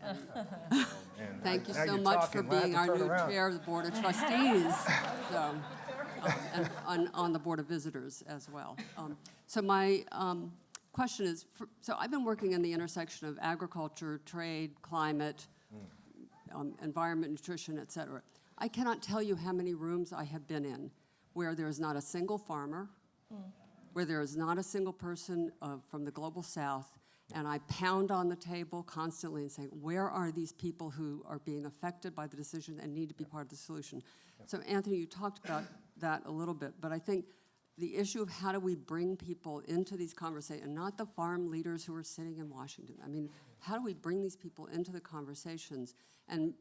And thank you so much for being our new chair of the Board of Trustees. So, and on the Board of Visitors as well. So my question is, so I've been working in the intersection of agriculture, trade, climate, environment, nutrition, et cetera. I cannot tell you how many rooms I have been in where there is not a single farmer, where there is not a single person from the global south, and I pound on the table constantly and say, where are these people who are being affected by the decision and need to be part of the solution? So Anthony, you talked about that a little bit, but I think the issue of how do we bring people into these conversations, and not the farm leaders who are sitting in Washington. I mean, how do we bring these people into the conversations and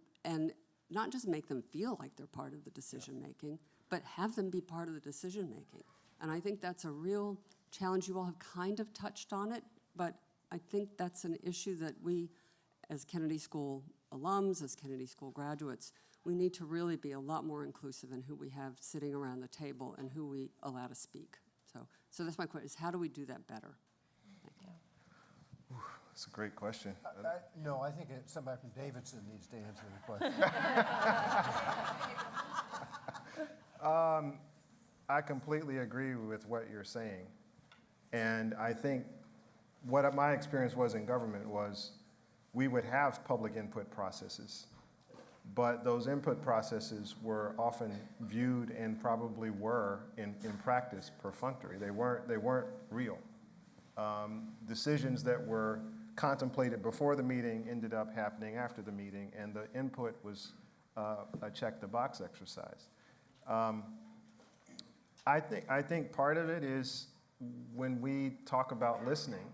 not just make them feel like they're part of the decision making, but have them be part of the decision making? And I think that's a real challenge. You all have kind of touched on it, but I think that's an issue that we, as Kennedy School alums, as Kennedy School graduates, we need to really be a lot more inclusive in who we have sitting around the table and who we allow to speak. So that's my question, is how do we do that better? Thank you. That's a great question. No, I think somebody from Davidson needs to answer the question. I completely agree with what you're saying. And I think what my experience was in government was we would have public input processes, but those input processes were often viewed and probably were in practice perfunctory. They weren't real. Decisions that were contemplated before the meeting ended up happening after the meeting, and the input was a check-the-box exercise. I think part of it is when we talk about listening,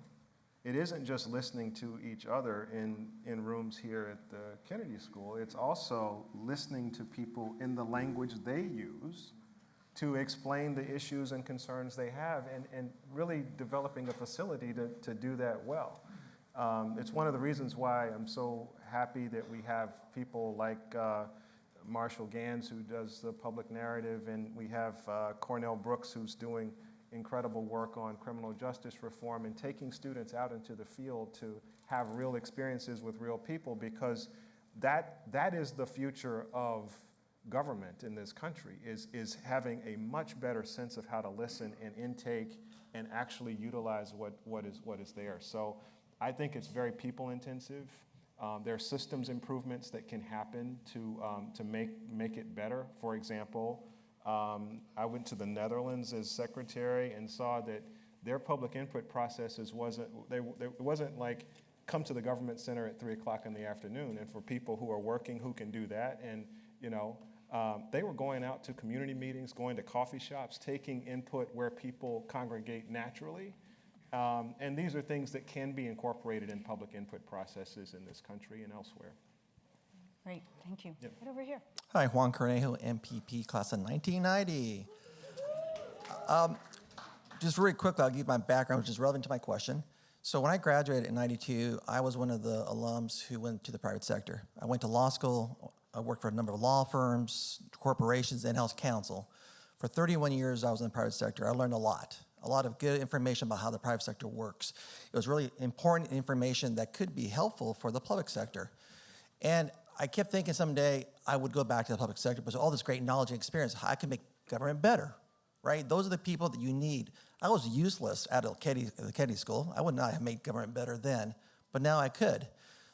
it isn't just listening to each other in rooms here at the Kennedy School. It's also listening to people in the language they use to explain the issues and concerns they have, and really developing a facility to do that well. It's one of the reasons why I'm so happy that we have people like Marshall Gans, who does the public narrative, and we have Cornell Brooks, who's doing incredible work on criminal justice reform and taking students out into the field to have real experiences with real people, because that is the future of government in this country, is having a much better sense of how to listen and intake and actually utilize what is there. So I think it's very people intensive. There are systems improvements that can happen to make it better. For example, I went to the Netherlands as secretary and saw that their public input processes wasn't like come to the government center at 3 o'clock in the afternoon. And for people who are working who can do that, and they were going out to community meetings, going to coffee shops, taking input where people congregate naturally. And these are things that can be incorporated in public input processes in this country and elsewhere. Great, thank you. Yep. Right over here. Hi, Juan Cornejo, MPP, class of 1990. Just really quickly, I'll give my background, which is relevant to my question. So when I graduated in '92, I was one of the alums who went to the private sector. I went to law school. I worked for a number of law firms, corporations, in-house counsel. For 31 years, I was in the private sector. I learned a lot of good information about how the private sector works. It was really important information that could be helpful for the public sector. And I kept thinking someday I would go back to the public sector because all this great knowledge and experience, I can make government better, right? Those are the people that you need. I was useless at the Kennedy School. I would not have made government better then, but now I could.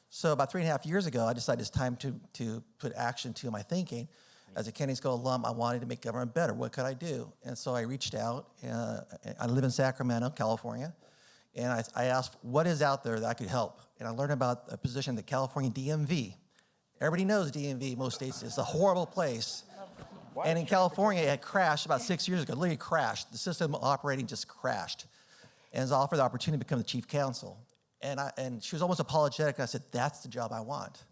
So about 3.5 years ago, I decided it's time to put action to my thinking. As a Kennedy School alum, I wanted to make government better. What could I do? And so I reached out. I live in Sacramento, California, and I asked, what is out there that I could help? And I learned about a position in the California DMV. Everybody knows DMV, most states, is a horrible place. And in California, it had crashed about 6 years ago, literally crashed. The system operating just crashed. And I was offered the opportunity to become the chief counsel. And she was almost apologetic. I said, that's the job I want.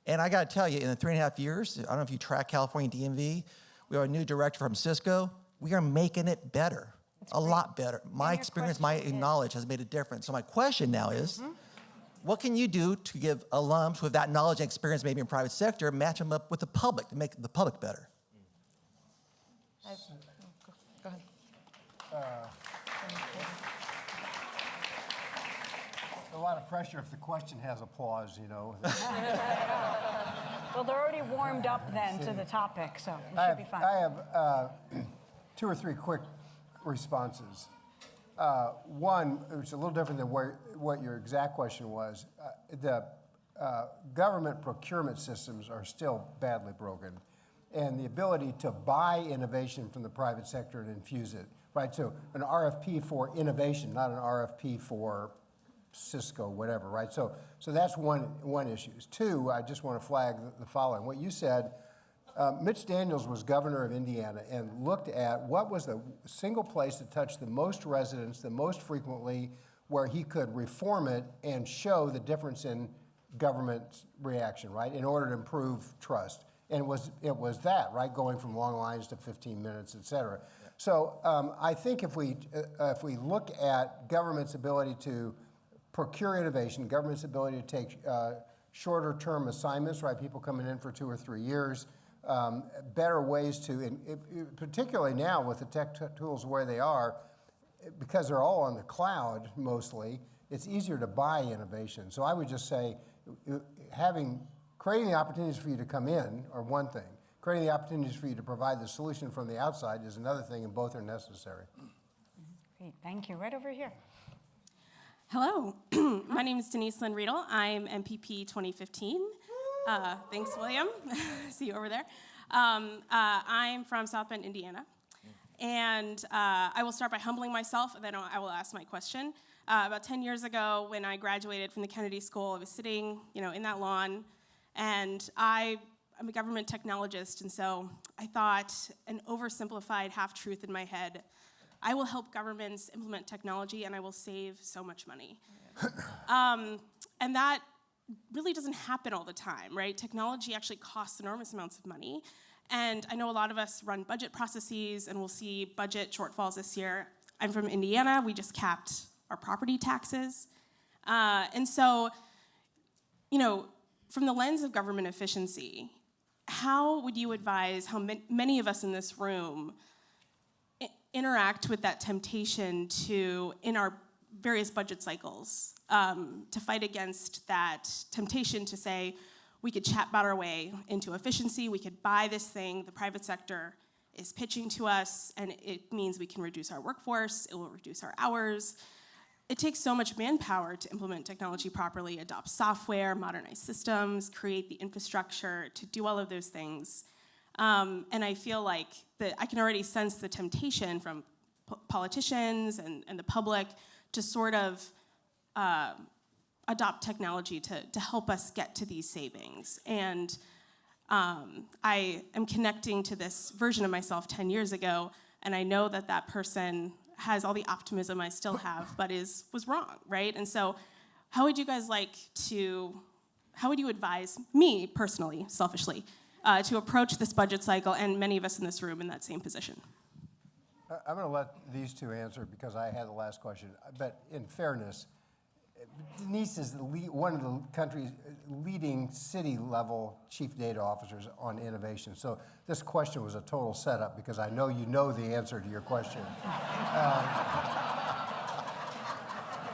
And I got to tell you, in the 3.5 years, I don't know if you track California DMV, we have a new director from Cisco. We are making it better, a lot better. My experience, my knowledge has made a difference. So my question now is, what can you do to give alums with that knowledge and experience, maybe in private sector, match them up with the public to make the public better? Go ahead. A lot of pressure if the question has applause, Well, they're already warmed up then to the topic, so it should be fine. I have 2 or 3 quick responses. One, it's a little different than what your exact question was. The government procurement systems are still badly broken, and the ability to buy innovation from the private sector and infuse it, right? So an RFP for innovation, not an RFP for Cisco, whatever, right? So that's one issue. 2, I just want to flag the following. What you said, Mitch Daniels was governor of Indiana and looked at what was the single place that touched the most residents the most frequently, where he could reform it and show the difference in government reaction, right, in order to improve trust. And it was that, right, going from long lines to 15 minutes, et cetera. Yeah. So I think if we look at government's ability to procure innovation, government's ability to take shorter term assignments, right, people coming in for 2 or 3 years, better ways to, particularly now with the tech tools where they are, because they're all on the cloud mostly, it's easier to buy innovation. So I would just say creating the opportunities for you to come in are one thing. creating the opportunities for you to provide the solution from the outside is another thing, and both are necessary. Great, thank you. Right over here. Hello, my name is Denise Lynn Riedel. I'm MPP 2015. Thanks, William. See you over there. I'm from South Bend, Indiana. And I will start by humbling myself, and then I will ask my question. About 10 years ago, when I graduated from the Kennedy School, I was sitting, in that lawn, and I'm a government technologist, and so I thought an oversimplified half-truth in my head: I will help governments implement technology, and I will save so much money. And that really doesn't happen all the time, right? Technology actually costs enormous amounts of money. And I know a lot of us run budget processes, and we'll see budget shortfalls this year. I'm from Indiana. We just capped our property taxes. And so, from the lens of government efficiency, how would you advise how many of us in this room interact with that temptation to, in our various budget cycles, to fight against that temptation to say, we could chatbot our way into efficiency, we could buy this thing the private sector is pitching to us, and it means we can reduce our workforce, it will reduce our hours. It takes so much manpower to implement technology properly, adopt software, modernize systems, create the infrastructure to do all of those things. And I feel like I can already sense the temptation from politicians and the public to sort of adopt technology to help us get to these savings. And I am connecting to this version of myself 10 years ago, and I know that person has all the optimism I still have, but was wrong, right? And so how would you advise me personally, selfishly, to approach this budget cycle, and many of us in this room in that same position? I'm going to let these two answer because I had the last question. But in fairness, Denise is one of the country's leading city-level chief data officers on innovation. So this question was a total setup because I know you know the answer to your question.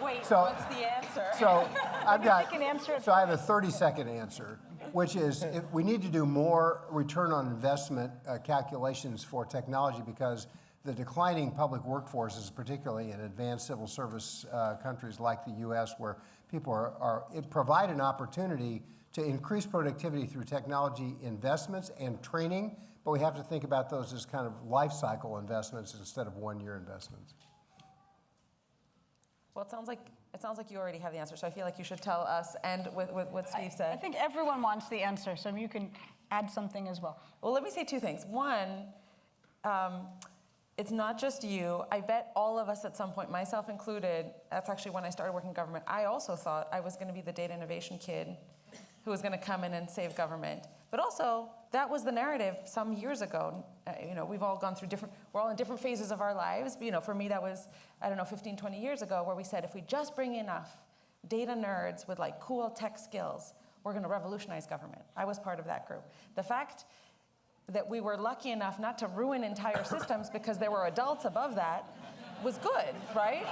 Wait, so, what's the answer? So I've got. Take an answer. So I have a 30-second answer, which is we need to do more return on investment calculations for technology because the declining public workforces, particularly in advanced civil service countries like the U.S., where people it provide an opportunity to increase productivity through technology investments and training, but we have to think about those as kind of life cycle investments instead of one-year investments. Well, it sounds like you already have the answer, so I feel like you should tell us and with what Steve said. I think everyone wants the answer, so you can add something as well. Well, let me say two things. One, it's not just you. I bet all of us at some point, myself included, that's actually when I started working in government, I also thought I was going to be the data innovation kid who was going to come in and save government. But also, that was the narrative some years ago. We've all gone through we're all in different phases of our lives. But, for me, that was, 15, 20 years ago, where we said, if we just bring enough data nerds with cool tech skills, we're going to revolutionize government. I was part of that group. The fact that we were lucky enough not to ruin entire systems because there were adults above that was good, right?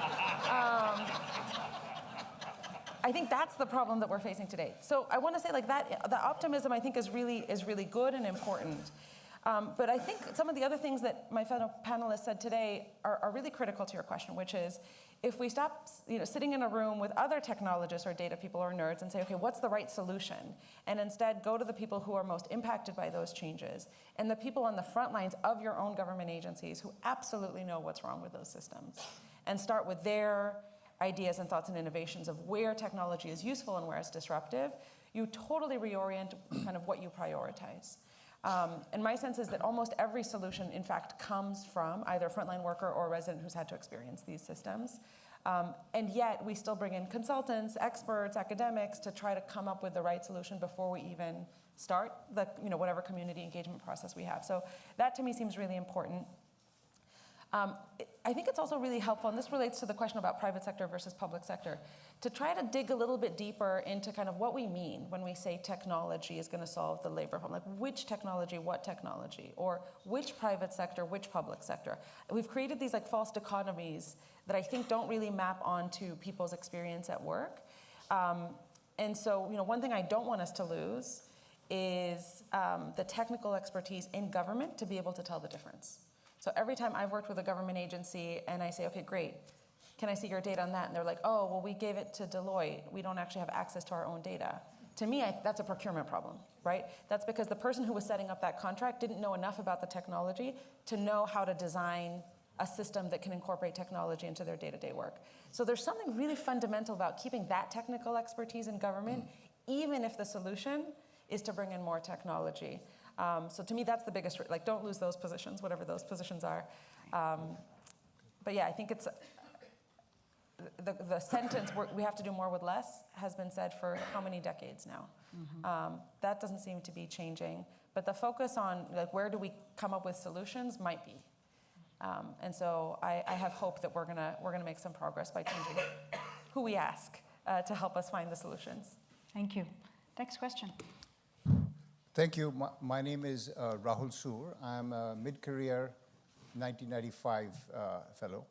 I think that's the problem that we're facing today. So I want to say that the optimism I think is really good and important. But I think some of the other things that my fellow panelists said today are really critical to your question, which is if we stop sitting in a room with other technologists or data people or nerds and say, okay, what's the right solution? And instead go to the people who are most impacted by those changes and the people on the front lines of your own government agencies who absolutely know what's wrong with those systems and start with their ideas and thoughts and innovations of where technology is useful and where it's disruptive, you totally reorient kind of what you prioritize. And my sense is that almost every solution, in fact, comes from either a frontline worker or a resident who's had to experience these systems. And yet, we still bring in consultants, experts, academics to try to come up with the right solution before we even start the whatever community engagement process we have. So that, to me, seems really important. I think it's also really helpful, and this relates to the question about private sector versus public sector, to try to dig a little bit deeper into kind of what we mean when we say technology is going to solve the labor problem. Like which technology, what technology, or which private sector, which public sector. We've created these false dichotomies that I think don't really map onto people's experience at work. And so, one thing I don't want us to lose is the technical expertise in government to be able to tell the difference. So every time I've worked with a government agency and I say, okay, great, can I see your data on that? And they're like, oh, well, we gave it to Deloitte. We don't actually have access to our own data. To me, that's a procurement problem, right? That's because the person who was setting up that contract didn't know enough about the technology to know how to design a system that can incorporate technology into their day-to-day work. So there's something really fundamental about keeping that technical expertise in government, even if the solution is to bring in more technology. So to me, that's the biggest, like, don't lose those positions, whatever those positions are. But yeah, I think it's, the sentence, we have to do more with less, has been said for how many decades now? That doesn't seem to be changing. But the focus on, like, where do we come up with solutions might be. And so I have hope that we're gonna make some progress by changing who we ask to help us find the solutions. Thank you. Next question. Thank you. My name is Rahul Soor. I'm a mid-career 1995 fellow.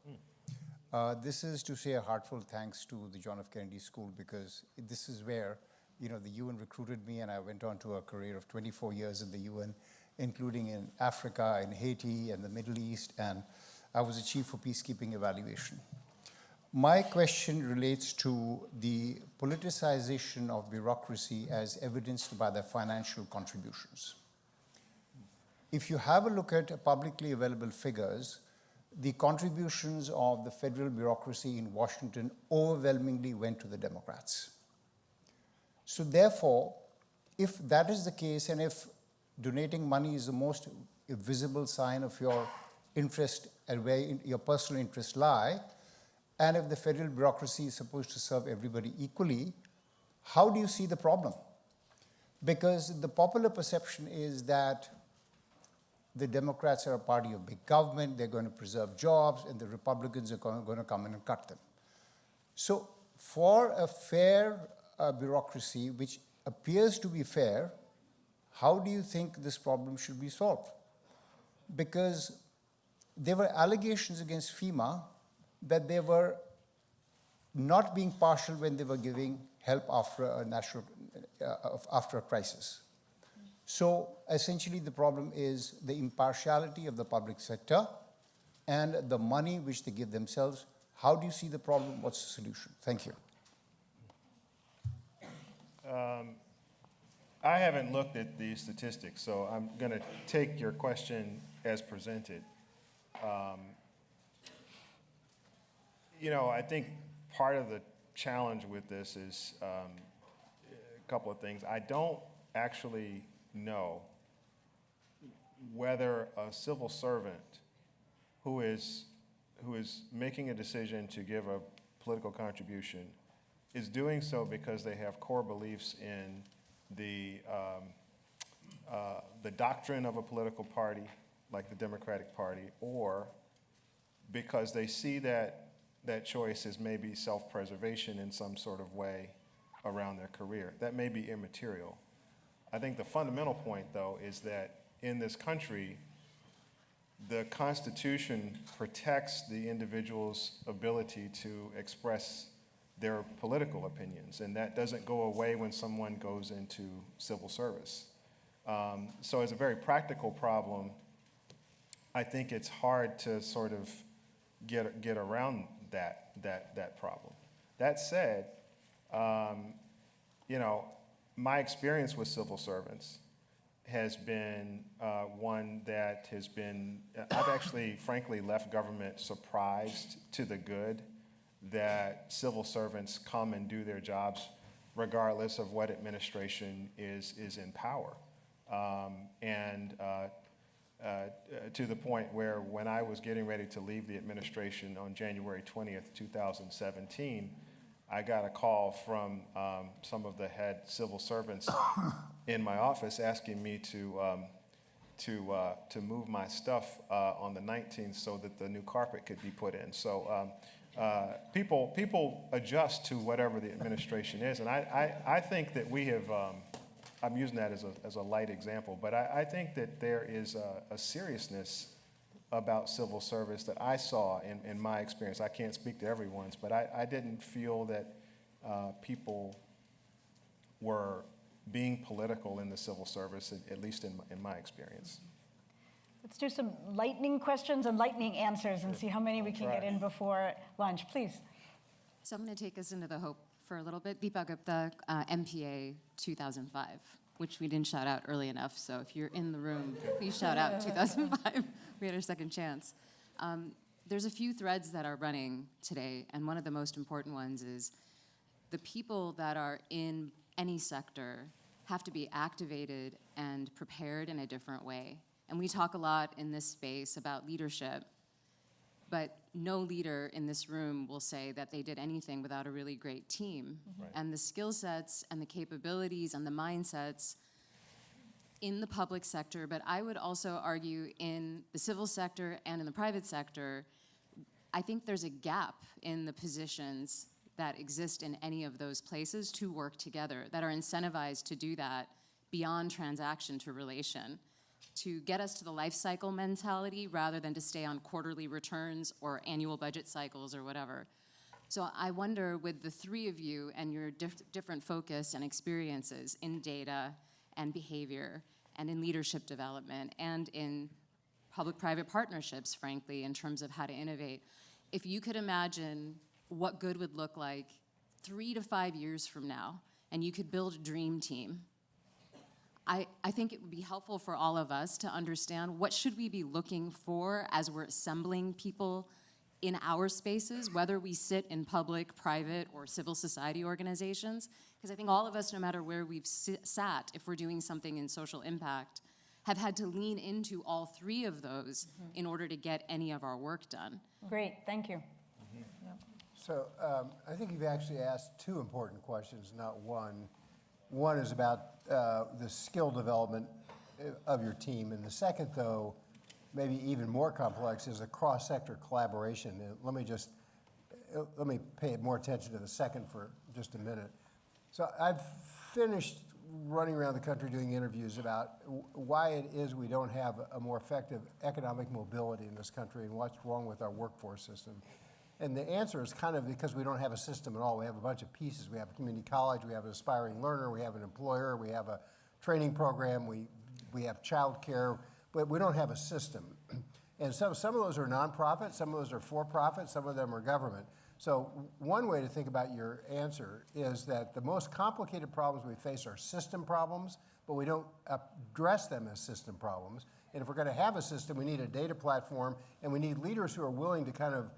This is to say a heartfelt thanks to the John F. Kennedy School, because this is where, you know, the UN recruited me, and I went on to a career of 24 years in the UN, including in Africa, in Haiti, and the Middle East, and I was a chief for peacekeeping evaluation. My question relates to the politicization of bureaucracy as evidenced by the financial contributions. If you have a look at publicly available figures, the contributions of the federal bureaucracy in Washington overwhelmingly went to the Democrats. So therefore, if that is the case, and if donating money is the most visible sign of your interest and where your personal interests lie, and if the federal bureaucracy is supposed to serve everybody equally, how do you see the problem? Because the popular perception is that the Democrats are a party of big government, they're going to preserve jobs, and the Republicans are going to come in and cut them. So for a fair bureaucracy, which appears to be fair, how do you think this problem should be solved? Because there were allegations against FEMA that they were not being partial when they were giving help after a crisis. So essentially the problem is the impartiality of the public sector and the money which they give themselves. How do you see the problem? What's the solution? Thank you. I haven't looked at the statistics, so I'm going to take your question as presented. You know, I think part of the challenge with this is a couple of things. I don't actually know whether a civil servant who is making a decision to give a political contribution is doing so because they have core beliefs in the doctrine of a political party, like the Democratic Party, or because they see that choice as maybe self-preservation in some sort of way around their career. That may be immaterial. I think the fundamental point, though, is that in this country, the Constitution protects the individual's ability to express their political opinions, and that doesn't go away when someone goes into civil service. So as a very practical problem, I think it's hard to sort of get around that problem. That said, you know, my experience with civil servants has been one that has been, I've actually, frankly, left government surprised to the good that civil servants come and do their jobs regardless of what administration is in power. To the point where when I was getting ready to leave the administration on January 20th, 2017, I got a call from some of the head civil servants in my office asking me to move my stuff on the 19th so that the new carpet could be put in. So people adjust to whatever the administration is, and I think that we have. I'm using that as a light example, but I think that there is a seriousness about civil service that I saw in my experience. I can't speak to everyone's, but I didn't feel that people were being political in the civil service, at least in my experience. Let's do some lightning questions and lightning answers and see how many we can get in before lunch, please. So I'm going to take us into the Hope for a little bit. Deepak Gupta, MPA 2005, which we didn't shout out early enough. So if you're in the room, please shout out 2005. We had our second chance. There's a few threads that are running today, and one of the most important ones is the people that are in any sector have to be activated and prepared in a different way. And we talk a lot in this space about leadership, but no leader in this room will say that they did anything without a really great team. Right. And the skill sets and the capabilities and the mindsets in the public sector, but I would also argue in the civil sector and in the private sector, I think there's a gap in the positions that exist in any of those places to work together, that are incentivized to do that beyond transaction to relation, to get us to the life cycle mentality rather than to stay on quarterly returns or annual budget cycles or whatever. So I wonder, with the three of you and your different focus and experiences in data and behavior and in leadership development and in public-private partnerships, frankly, in terms of how to innovate, if you could imagine what good would look like 3 to 5 years from now, and you could build a dream team, I think it would be helpful for all of us to understand what should we be looking for as we're assembling people in our spaces, whether we sit in public, private, or civil society organizations. Because I think all of us, no matter where we've sat, if we're doing something in social impact, have had to lean into all three of those in order to get any of our work done. Great, thank you. So I think you've actually asked two important questions, not one. One is about the skill development of your team, and the second, though, maybe even more complex, is a cross-sector collaboration. And let me pay more attention to the second for just a minute. So I've finished running around the country doing interviews about why it is we don't have a more effective economic mobility in this country and what's wrong with our workforce system. And the answer is kind of because we don't have a system at all. We have a bunch of pieces. We have a community college, we have an aspiring learner, we have an employer, we have a training program, we have child care, but we don't have a system. And so some of those are nonprofit, some of those are for-profit, some of them are government. So one way to think about your answer is that the most complicated problems we face are system problems, but we don't address them as system problems. And if we're going to have a system, we need a data platform, and we need leaders who are willing to kind of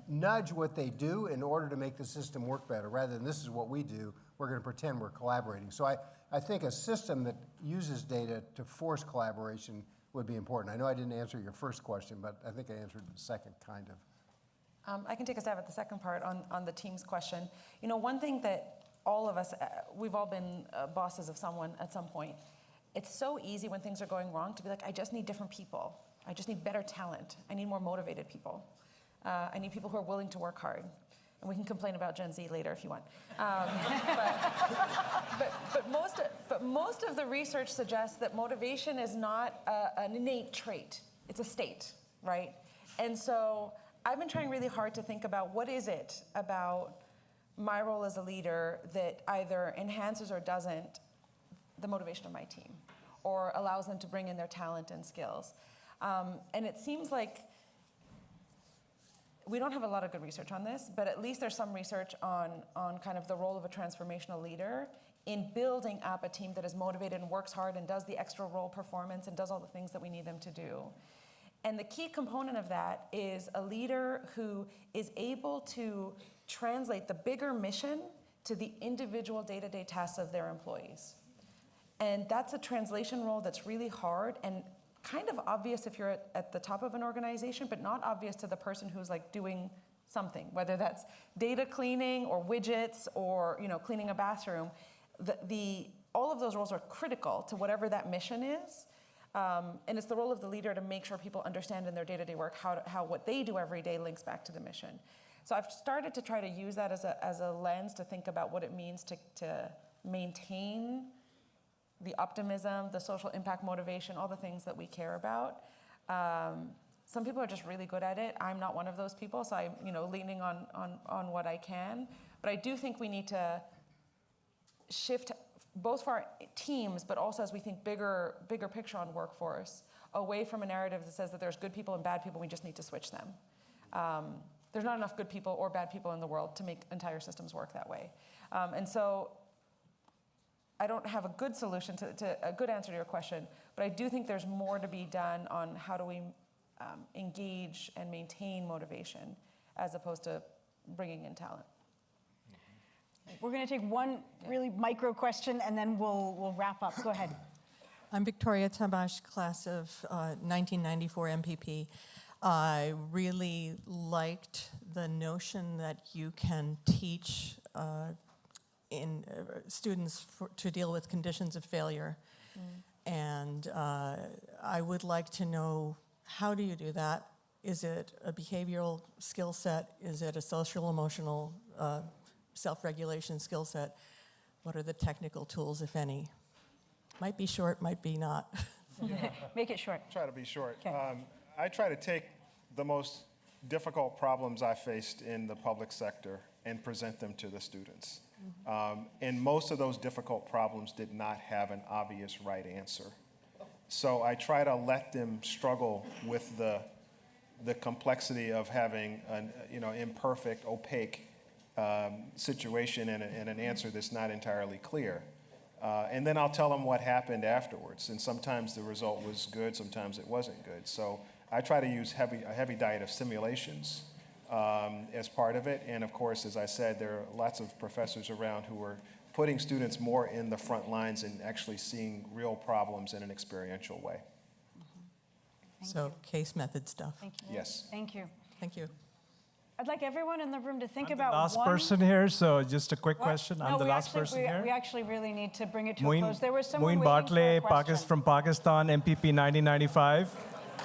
nudge what they do in order to make the system work better, rather than this is what we do, we're going to pretend we're collaborating. So I think a system that uses data to force collaboration would be important. I know I didn't answer your first question, but I think I answered the second, kind of. I can take a stab at the second part on the team's question. You know, one thing that all of us, we've all been bosses of someone at some point. It's so easy when things are going wrong to be like, I just need different people. I just need better talent. I need more motivated people. I need people who are willing to work hard. And we can complain about Gen Z later if you want. But most of the research suggests that motivation is not an innate trait. It's a state, right? And so I've been trying really hard to think about what is it about my role as a leader that either enhances or doesn't the motivation of my team or allows them to bring in their talent and skills. And it seems like we don't have a lot of good research on this, but at least there's some research on kind of the role of a transformational leader in building up a team that is motivated and works hard and does the extra role performance and does all the things that we need them to do. And the key component of that is a leader who is able to translate the bigger mission to the individual day-to-day tasks of their employees. And that's a translation role that's really hard and kind of obvious if you're at the top of an organization, but not obvious to the person who's like doing something, whether that's data cleaning or widgets or cleaning a bathroom. All of those roles are critical to whatever that mission is. And it's the role of the leader to make sure people understand in their day-to-day work how what they do every day links back to the mission. So I've started to try to use that as a lens to think about what it means to maintain the optimism, the social impact motivation, all the things that we care about. Some people are just really good at it. I'm not one of those people, so I'm leaning on what I can. But I do think we need to shift both for our teams, but also as we think bigger picture on workforce, away from a narrative that says that there's good people and bad people, we just need to switch them. There's not enough good people or bad people in the world to make entire systems work that way. And so I don't have a good solution to a good answer to your question, but I do think there's more to be done on how do we engage and maintain motivation as opposed to bringing in talent. We're going to take one really micro question, and then we'll wrap up. Go ahead. I'm Victoria Tabash, class of 1994 MPP. I really liked the notion that you can teach students to deal with conditions of failure. And I would like to know, how do you do that? Is it a behavioral skill set? Is it a social emotional self-regulation skill set? What are the technical tools, if any? Might be short, might be not. Make it short. Try to be short. Okay. I try to take the most difficult problems I faced in the public sector and present them to the students. And most of those difficult problems did not have an obvious right answer. So I try to let them struggle with the complexity of having an imperfect, opaque situation and an answer that's not entirely clear. And then I'll tell them what happened afterwards. And sometimes the result was good, sometimes it wasn't good. So I try to use a heavy diet of simulations as part of it. And of course, as I said, there are lots of professors around who are putting students more in the front lines and actually seeing real problems in an experiential way. So case method stuff. Thank you. Yes. Thank you. Thank you. I'd like everyone in the room to think I'm about the last one person here, so just a quick What? question. No, I'm the we last actually- person we, here. We actually really need to bring it to a Moin close. There was someone waiting Bartley, for a question. from Pakistan, MPP 1995.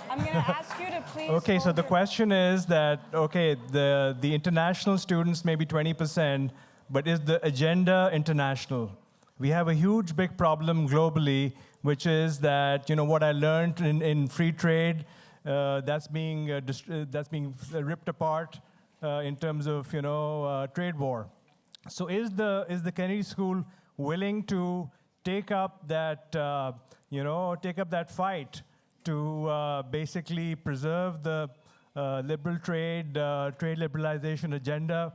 I'm going to ask you to please. Okay, so hold the your- question is that, okay, the international students maybe 20%, but is the agenda international? We have a huge, big problem globally, which is that, what I learned in free trade, that's being ripped apart in terms of, trade war. So is the Kennedy School willing to take up that, fight to basically preserve the liberal trade liberalization agenda?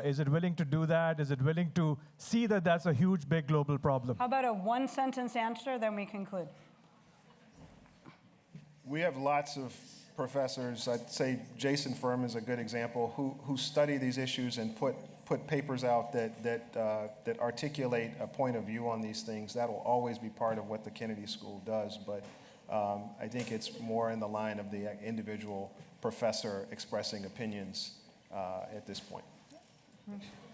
Is it willing to do that? Is it willing to see that that's a huge, big global problem? How about a one-sentence answer, then we conclude? We have lots of professors, I'd say Jason Furman is a good example, who study these issues and put papers out that articulate a point of view on these things. That will always be part of what the Kennedy School does, but I think it's more in the line of the individual professor expressing opinions at this point.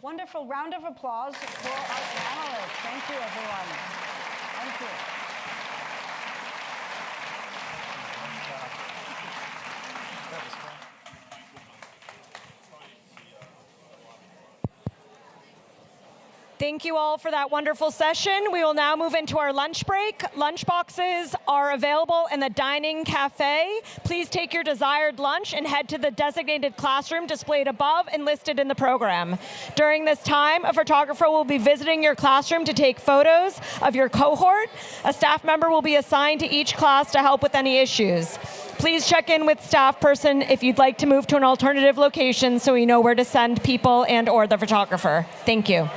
Wonderful round of applause for our panelists. Thank you, everyone. Thank you. Thank you all for that wonderful session. We will now move into our lunch break. Lunch boxes are available in the dining cafe. Please take your desired lunch and head to the designated classroom displayed above and listed in the program. During this time, a photographer will be visiting your classroom to take photos of your cohort. A staff member will be assigned to each class to help with any issues. Please check in with staff person if you'd like to move to an alternative location so we know where to send people and/or the photographer. Thank you.